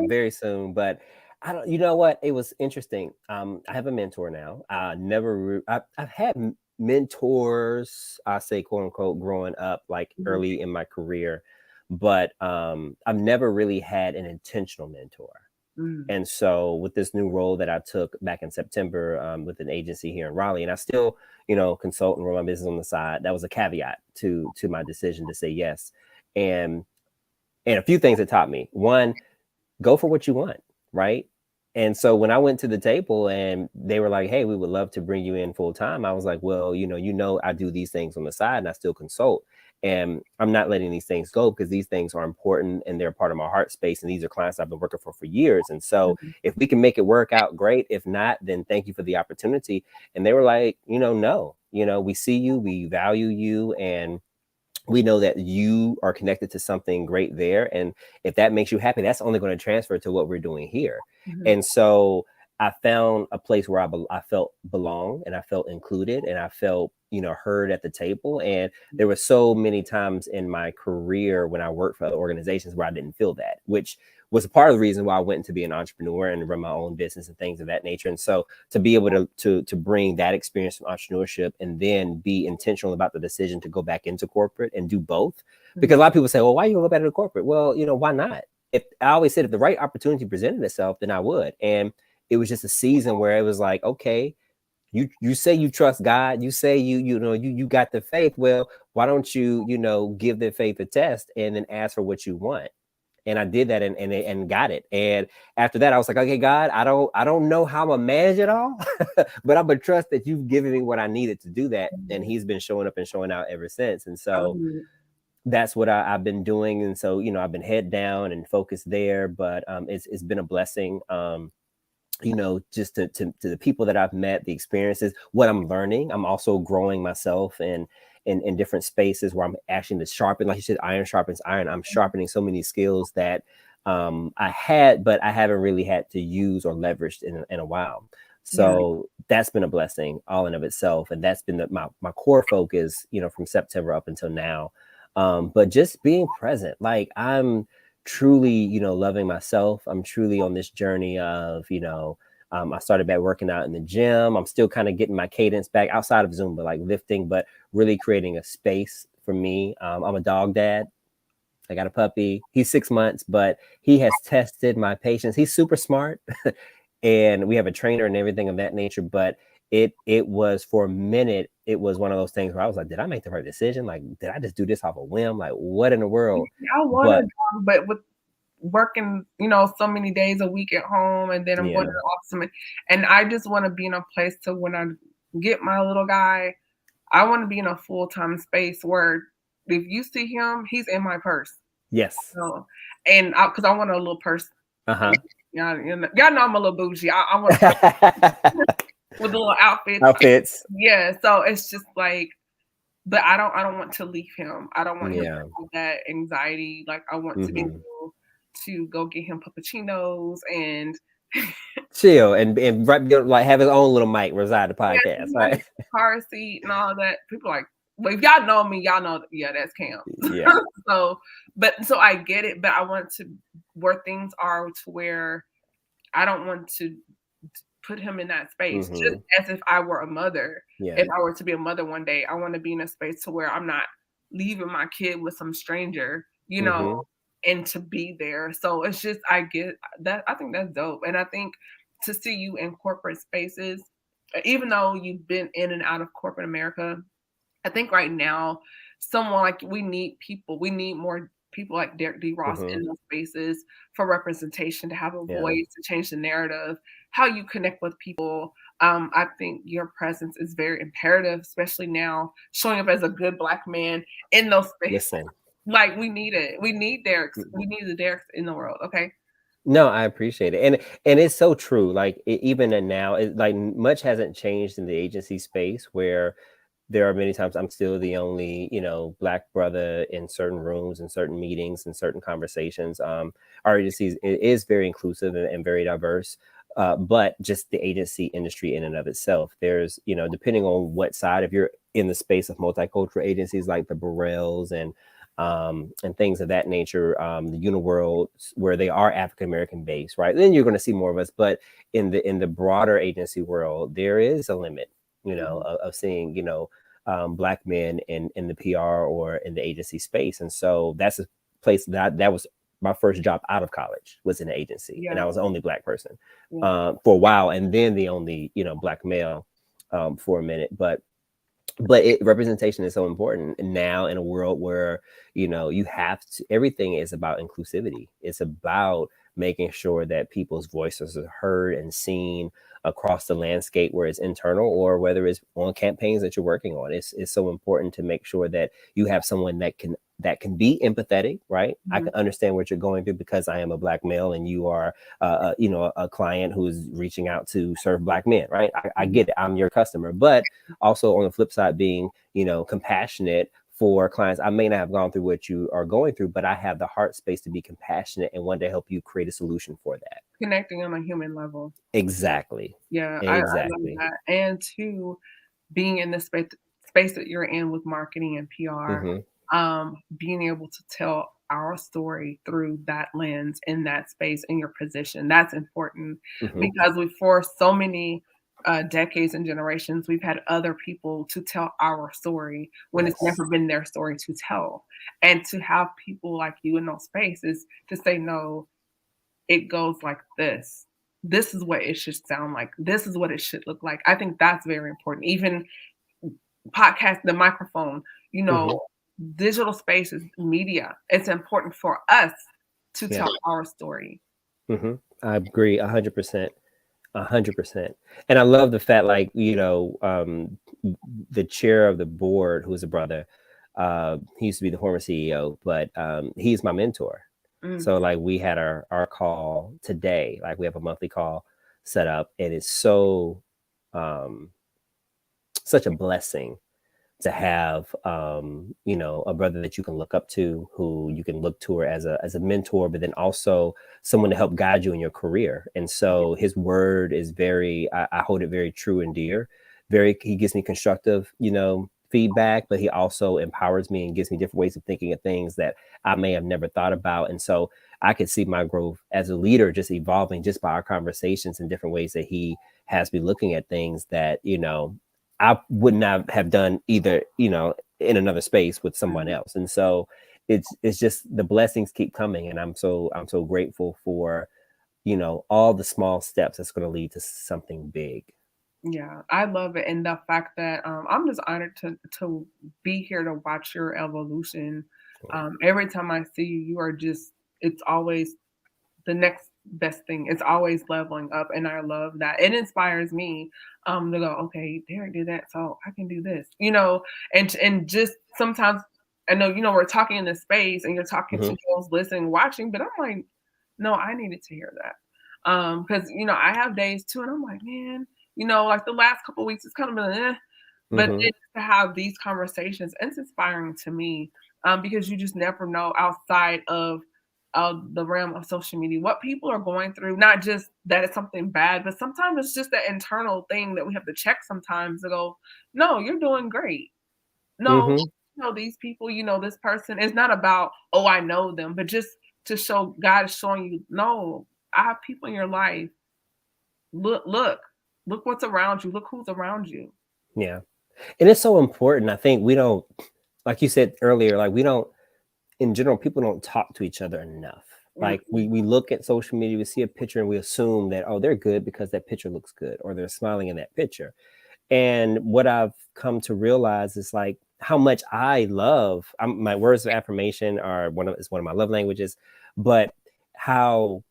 very soon. But I don't. You know what? It was interesting. I have a mentor now. I've had mentors. I say quote unquote growing up, like Mhm. early in my career, but I've never really had an intentional mentor. Mm. And so with this new role that I took back in September with an agency here in Raleigh, and I still, consult and run my business on the side. That was a caveat to my decision to say yes. And a few things that taught me. One, go for what you want, right? And so when I went to the table and they were like, "Hey, we would love to bring you in full time," I was like, "Well, I do these things on the side and I still consult, and I'm not letting these things go because these things are important and they're part of my heart space, and these are clients I've been working for years. And so Mhm. if we can make it work out, great. If not, then thank you for the opportunity." And they were like, "No, we see you, we value you, and we know that you are connected to something great there. And if that makes you happy, that's only going to transfer to what we're doing here." Mhm. And so I found a place where I felt belong and I felt included and I felt, heard at the table. And there were so many times in my career when I worked for other organizations where I didn't feel that, which was a part of the reason why I went to be an entrepreneur and run my own business and things of that nature. And so to be able to bring that experience from entrepreneurship and then be intentional about the decision to go back into corporate and do both, because a lot of people say, "Well, why you go back into corporate?" Well, why not? If I always said if the right opportunity presented itself, then I would. And it was just a season where it was like, okay, you say you trust God, you say you got the faith. Well, why don't you give the faith a test and then ask for what you want? And I did that and got it. And after that, I was like, okay, God, I don't know how I'm gonna manage it all, but I'm gonna trust that you've given me what I needed to do that. And He's been showing up and showing out ever since. And so that's what I've been doing. And so, I've been head down and focused there, but it's been a blessing. Just to the people that I've met, the experiences, what I'm learning. I'm also growing myself and in different spaces where I'm actually to sharpen, like you said, iron sharpens iron. I'm sharpening so many skills that I had, but I haven't really had to use or leveraged in a while. So that's been a blessing all in of itself. And that's been my core focus, from September up until now. But just being present, like I'm truly, loving myself. I'm truly on this journey of, I started back working out in the gym. I'm still kind of getting my cadence back outside of Zumba, like lifting, but really creating a space for me. I'm a dog dad. I got a puppy. He's 6 months, but he has tested my patience. He's super smart. And we have a trainer and everything of that nature. But it was for a minute, it was one of those things where I was like, did I make the right decision? Like, did I just do this off a whim? Like, what in the world? I want a dog, but with working, so many days a week at home, and then I'm going to the office, and I just want to be in a place to when I get my little guy, I want to be in a full-time space where if you see him, he's in my purse. Yes. And because I want a little purse. Uh-huh. y'all know I'm a little bougie. I want with the little outfits. Outfits. Yeah, so it's just like, but I don't want to leave him. I don't want him to Yeah. have that anxiety. Like I want to be able to go get him puppuccinos and chill and like have his own little mic reside the yeah, podcast, he right? the car seat and all that. People are like, well, if y'all know me, y'all know, yeah, that's Cam. Yeah. So I get it, but I want to where things are to where I don't want to put him in that space, just as if I were a mother. Yeah. If I were to be a mother one day, I want to be in a space to where I'm not leaving my kid with some stranger, you know, and to be there. So it's just, I get that. I think that's dope. And I think to see you in corporate spaces, even though you've been in and out of corporate America, I think right now, someone like we need people. We need more people like Derek D. Ross in those spaces for representation, to have a voice, to change the narrative, how you connect with people. I think your presence is very imperative, especially now, showing up as a good Black man in those spaces. Listen. Like we need it. We need Derek's. We need the Derek's in the world. Okay. No, I appreciate it, and it's so true. Like even now, like much hasn't changed in the agency space, where there are many times I'm still the only, Black brother in certain rooms and certain meetings and certain conversations. Our agency is very inclusive and very diverse, but just the agency industry in and of itself, there's, depending on what side, if you're in the space of multicultural agencies like the Burrells and things of that nature, the Uniworld, where they are African American based, right? Then you're going to see more of us. But in the broader agency world, there is a limit, of seeing, Black men in the PR or in the agency space. And so that's a place that was my first job out of college, was in an agency, and I was the only Black person for a while, and then the only, Black male for a minute. But representation is so important now in a world where, you have to, everything is about inclusivity. It's about making sure that people's voices are heard and seen across the landscape, where it's internal or whether it's on campaigns that you're working on. It's so important to make sure that you have someone that can be empathetic, right? I can understand what you're going through because I am a Black male and you are, a client who's reaching out to serve Black men, right? I get it. I'm your customer, but also on the flip side, being, compassionate for clients. I may not have gone through what you are going through, but I have the heart space to be compassionate and want to help you create a solution for that. Connecting on a human level. Exactly. Yeah, exactly. I love that. And two, being in the space that you're in with marketing and PR, being able to tell our story through that lens, in that space, in your position, that's important, because for so many decades and generations, we've had other people to tell our story when it's never been their story to tell. And to have people like you in those spaces to say, no, it goes like this. This is what it should sound like. This is what it should look like. I think that's very important. Even podcast, the microphone, digital spaces, media, it's important for us to tell our story. I agree 100%. 100%. And I love the fact, like, the chair of the board, who's a brother, he used to be the former CEO, but he's my mentor. So like we had our call today, like we have a monthly call set up, and it's so such a blessing to have a brother that you can look up to, who you can look to her as a mentor, but then also someone to help guide you in your career. And so his word is very, I hold it very true and dear. He gives me constructive, feedback, but he also empowers me and gives me different ways of thinking of things that I may have never thought about. And so I could see my growth as a leader just evolving just by our conversations and different ways that he has me looking at things that, I would not have done either, in another space with someone else. And so it's just the blessings keep coming. And I'm so grateful for, all the small steps that's going to lead to something big. Yeah, I love it. And the fact that I'm just honored to be here to watch your evolution. Every time I see you, you are just, it's always the next best thing. It's always leveling up. And I love that. It inspires me to go, okay, Derek did that, so I can do this, and just sometimes I know, we're talking in this space and you're talking to those listening, watching, but I'm like, no, I needed to hear that. Because I have days too, and I'm like, man, like the last couple of weeks, it's kind of been, but Mm-hmm. then to have these conversations, it's inspiring to me, because you just never know outside of the realm of social media what people are going through. Not just that it's something bad, but sometimes it's just that internal thing that we have to check sometimes to go, no, you're doing great. No, Mm-hmm. these people, this person. It's not about, oh, I know them, but just to show God is showing you, no, I have people in your life. Look what's around you. Look who's around you. Yeah. And it's so important. I think we don't, like you said earlier, like we don't, in general, people don't talk to each other enough. Like Mm-mm. we look at social media, we see a picture and we assume that, oh, they're good because that picture looks good or they're smiling in that picture. And what I've come to realize is like how much I love, my words of affirmation are it's one of my love languages, but how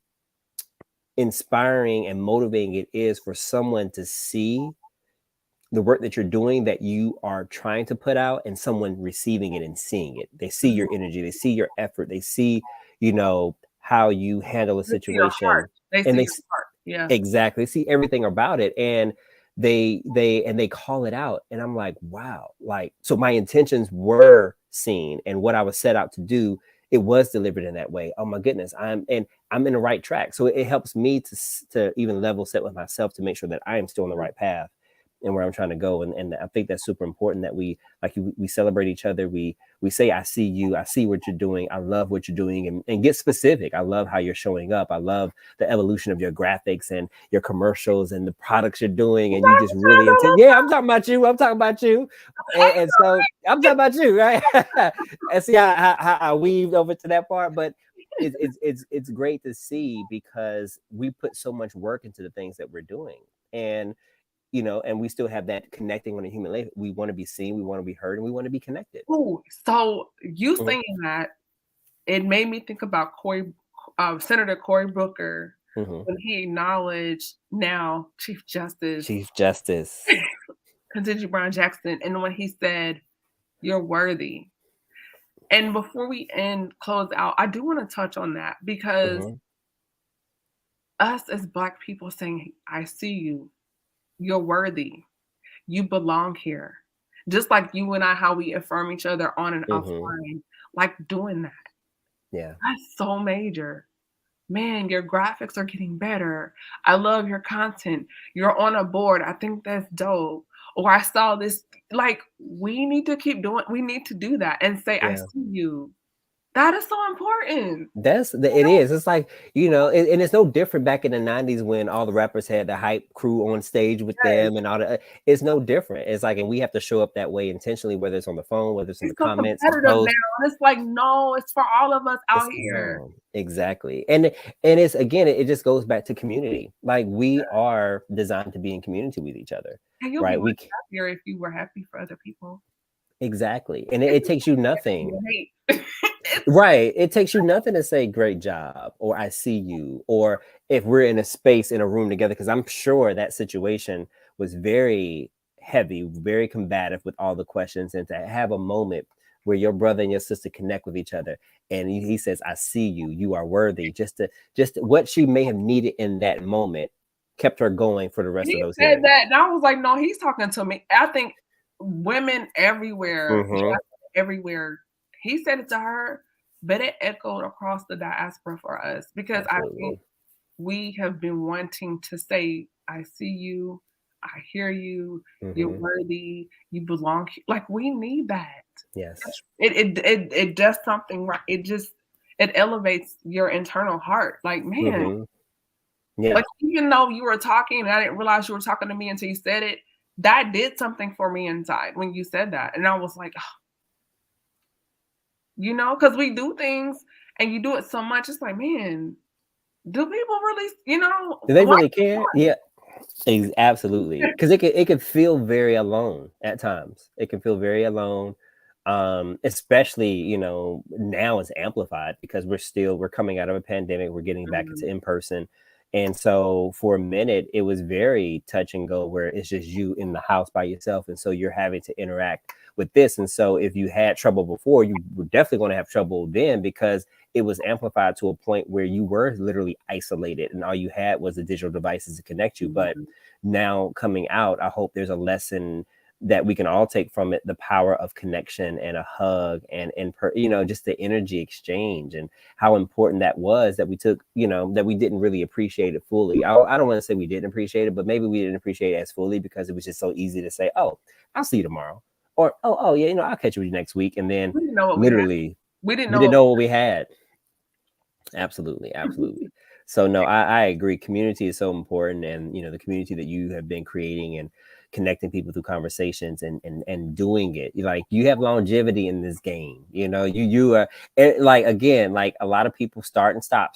inspiring and motivating it is for someone to see the work that you're doing, that you are trying to put out, and someone receiving it and seeing it. They see your energy, they see your effort, they see, how you handle a They see your heart. situation, They and see they your heart. Yeah. exactly see everything about it, and they call it out, and I'm like, wow, like, so my intentions were seen, and what I was set out to do, it was delivered in that way. Oh my goodness, I'm in the right track. So it helps me to even level set with myself to make sure that I am still on the right path and where I'm trying to go. And I think that's super important that we celebrate each other. We say, I see you, I see what you're doing, I love what you're doing, and get specific. I love how you're showing up. I love the evolution of your graphics and your commercials and the products you're doing. And you just really yeah, I'm talking about you. I'm talking about you. And so I'm talking about you, right? And see how I weaved over to that part. But it's great to see because we put so much work into the things that we're doing. And and we still have that connecting on a human level. We want to be seen, we want to be heard, and we want to be connected. Ooh, so you Mhm. saying that, it made me think about Senator Cory Booker Mhm. when he acknowledged now Chief Justice Chief Justice. Ketanji Brown Jackson, and when he said, "You're worthy." And before we close out, I do want to touch on that because Mhm. us as Black people saying, "I see you. You're worthy. You belong here." Just like you and I, how we affirm each other on and Mhm. offline, like doing that. Yeah. That's so major. Man, your graphics are getting better. I love your content. You're on a board. I think that's dope. Or I saw this. Like, we need to keep doing, we need to do that and say, I Yeah. see you. That is so important. It is. It's like, and it's no different back in the 90s when all the rappers had the hype crew on stage with Yes. them and all that. It's no different. It's like, and we have to show up that way intentionally, whether it's on the phone, whether it's in It's the so comments, the competitive now. post. And it's like, no, it's for all of us out It's here. no, exactly. And it's, again, it just goes back to community. Like, we are designed to be in community with each other, And you'll be right? much happier if you were happy for other people. Exactly. And it It's takes you you nothing. hate. Right. It takes you nothing to say great job or I see you, or if we're in a space in a room together, because I'm sure that situation was very heavy, very combative with all the questions, and to have a moment where your brother and your sister connect with each other and he says, I see you, you are worthy, just what she may have needed in that moment kept her going for the rest of He those said years. that, and I was like, "No, he's talking to me." I think women everywhere, Mm-hmm. everywhere. He said it to her, but it echoed across the diaspora for us because I think Absolutely. we have been wanting to say, "I see you, I hear you, you're Mm-hmm. worthy, you belong." Like we need that. Yes. It does something right. It elevates your internal heart. Like man, Mm-hmm. Yeah. like, even though you were talking and I didn't realize you were talking to me until you said it, that did something for me inside when you said that. And I was like, "Ugh," because we do things and you do it so much. It's like, man, do people really, Do they why? really care? Yeah. Absolutely, because it could feel very alone at times. It can feel very alone, especially now it's amplified because we're coming out of a pandemic. We're getting back into in person, and so for a minute it was very touch and go, where it's just you in the house by yourself, and so you're having to interact with this. And so if you had trouble before, you were definitely going to have trouble then, because it was amplified to a point where you were literally isolated and all you had was the digital devices to connect you. But now coming out, I hope there's a lesson that we can all take from it, the power of connection and a hug and just the energy exchange, and how important that was, that we took, that we didn't really appreciate it fully. I don't want to say we didn't appreciate it, but maybe we didn't appreciate it as fully because it was just so easy to say, oh, I'll see you tomorrow, or oh yeah, I'll catch you next week. And then literally we didn't know what we had. Absolutely. So no, I agree. Community is so important, and the community that you have been creating and connecting people through conversations and doing it, like, you have longevity in this game. You are like, again, like, a lot of people start and stop.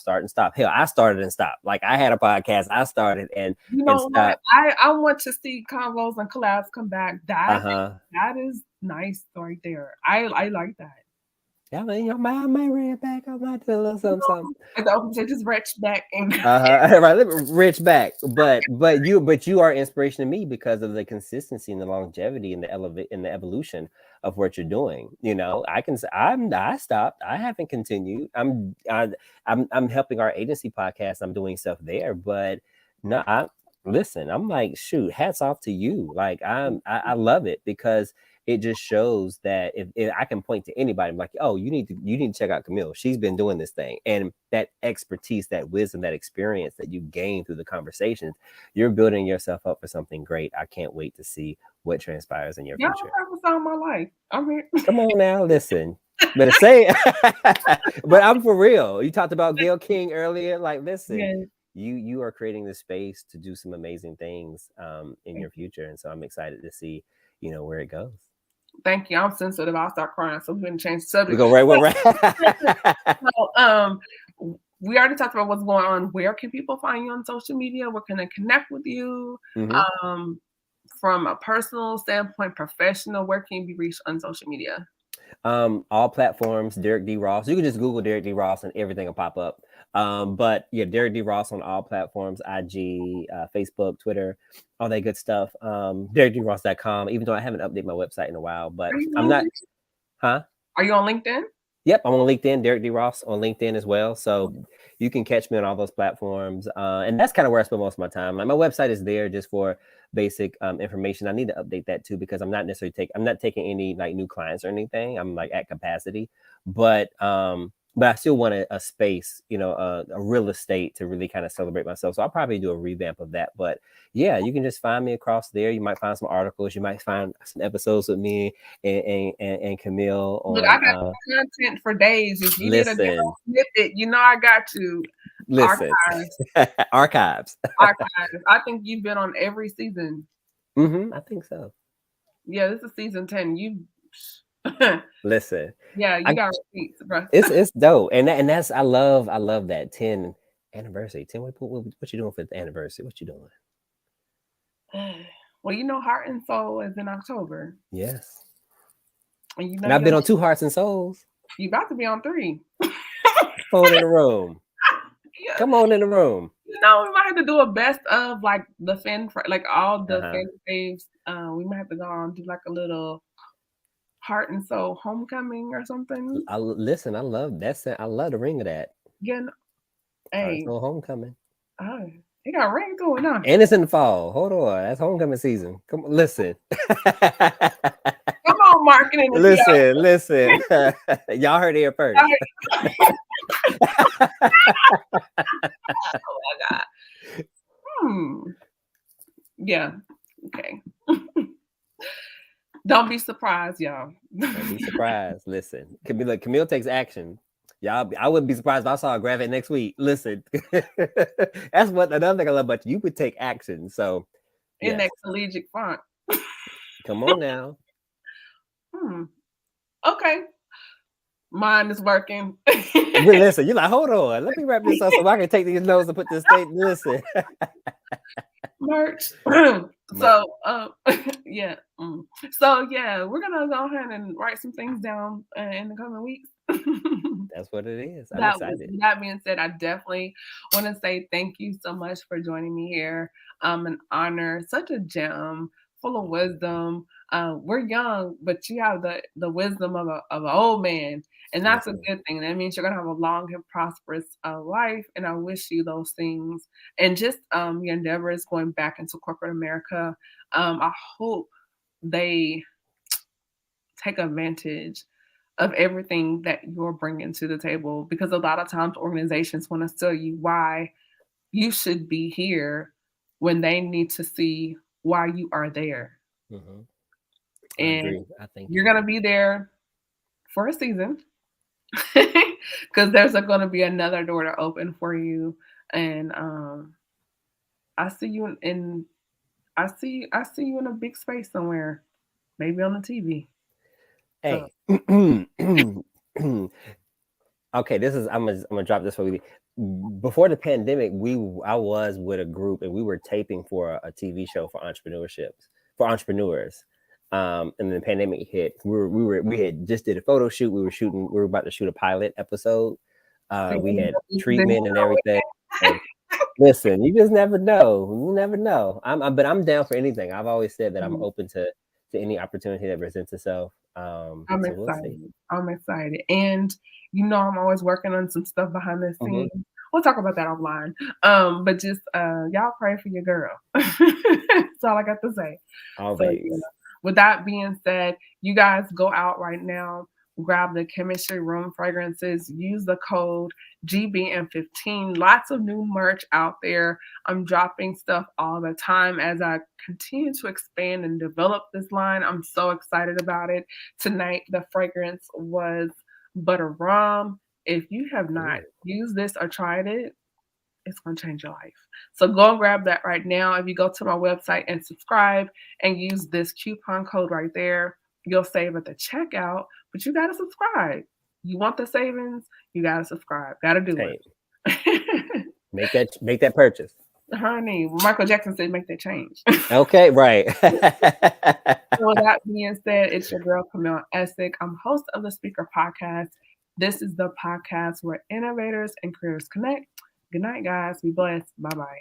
Hell, I started and stopped. Like, I had a podcast, I started and what? I want to see convos and collabs come back. That is nice right there. I like that. Yeah, I might read it back. I might do a little something. Just rich back and right, rich back. But you are inspiration to me because of the consistency and the longevity and the evolution of what you're doing. I can say I stopped. I haven't continued. I'm helping our agency podcast. I'm doing stuff there, but no, listen. I'm like, shoot, hats off to you. Like, I love it because it just shows that if I can point to anybody, I'm like, oh, you need to check out Camille. She's been doing this thing. And that expertise, that wisdom, that experience that you gain through the conversations, you're building yourself up for something great. I can't wait to see what transpires in your future. Y'all my life. Come on now, listen. Better say it. But I'm for real. You talked about Gayle King earlier. Like, listen, yes. You are creating the space to do some amazing things in your future. And so I'm excited to see, where it goes. Thank you. I'm sensitive. I'll start crying. So we're going to change the subject. We go right. So, we already talked about what's going on. Where can people find you on social media? Where can they connect with you? Mm-hmm. From a personal standpoint, professional, where can you be reached on social media? All platforms, Derek D. Ross. You can just Google Derek D. Ross and everything will pop up. But yeah, Derek D. Ross on all platforms, IG, Facebook, Twitter, all that good stuff. DerekDRoss.com, even though I haven't updated my website in a while, but I'm not. Huh? Are you on LinkedIn? Yep, I'm on LinkedIn, Derek D. Ross on LinkedIn as well. So you can catch me on all those platforms. And that's kind of where I spend most of my time. Like, my website is there just for basic information. I need to update that too, because I'm not necessarily I'm not taking any like new clients or anything. I'm like at capacity, but I still want a space, a real estate to really kind of celebrate myself. So I'll probably do a revamp of that. But yeah, you can just find me across there. You might find some articles. You might find some episodes with me and Camille. Look, I got content for days. If you need a snippet, I got to. Listen. Archives. I think you've been on every season. Mm-hmm, I think so. Yeah, this is season 10. You listen. Yeah, you got receipts, bro. It's dope, and that's I love that 10 anniversary. 10. What you doing for the anniversary? What you doing? Well, Heart and Soul is in October. Yes. And I've been on 2 Hearts and Souls. You about to be on 3. Phone in the room. Yeah. Come on in the room. We might have to do a best of like the fan, like all the fan faves. We might have to go on do like a little Heart and Soul homecoming or something. I love that. I love the ring of that. Yeah. Heart and Soul homecoming. Oh, it got ring going on. And it's in the fall. Hold on. That's homecoming season. Come on, listen. Come on, marketing. Listen. Y'all heard it here first. Oh my God. Yeah. Okay. Don't be surprised, y'all. Don't be surprised. Listen, Camille takes action. Y'all, I wouldn't be surprised if I saw her grab it next week. Listen, that's another thing I love about you would take action. So in that collegiate font. Come on now. Okay. Mine is working. Listen, you're like, hold on. Let me wrap this up so I can take these notes and put this thing. Listen. Merch. So yeah. So yeah, we're gonna go ahead and write some things down in the coming weeks. That's what it is. I'm excited. That being said, I definitely want to say thank you so much for joining me here. An honor, such a gem, full of wisdom. we're young, but you have the wisdom of an old man, and that's a good thing. That means you're gonna have a long and prosperous life, and I wish you those things. And just your endeavors going back into corporate America. I hope they take advantage of everything that you're bringing to the table, because a lot of times organizations want to tell you why you should be here when they need to see why you are there. Mm-hmm. I And agree. I think you're going to be there for a season because there's going to be another door to open for you. And I see you I see you in a big space somewhere, maybe on the TV. So. Hey. Okay, this is I'm gonna drop this for you. Before the pandemic, I was with a group and we were taping for a TV show for entrepreneurs. And then the pandemic hit. We had just did a photo shoot. We were about to shoot a pilot episode. We had treatment and everything. So, listen, you just never know. You never know. But I'm down for anything. I've always said that I'm open to any opportunity that presents itself. I'm So excited. we'll see. I'm excited. And I'm always working on some stuff behind the scenes. We'll talk about that offline. But just y'all pray for your girl. That's all I got to say. Always. So, with that being said, you guys go out right now, grab the Chemistry Room fragrances, use the code GBN15. Lots of new merch out there. I'm dropping stuff all the time as I continue to expand and develop this line. I'm so excited about it. Tonight, the fragrance was Butter Rum. If you have not used this or tried it, it's going to change your life. So go and grab that right now. If you go to my website and subscribe and use this coupon code right there, you'll save at the checkout, but you got to subscribe. You want the savings, you got to subscribe. Got to do it. Make that purchase. Honey, Michael Jackson said make that change. Okay, right. So with that being said, it's your girl, Camille Essick. I'm host of the Speaker Podcast. This is the podcast where innovators and creators connect. Good night, guys. Be blessed. Bye-bye.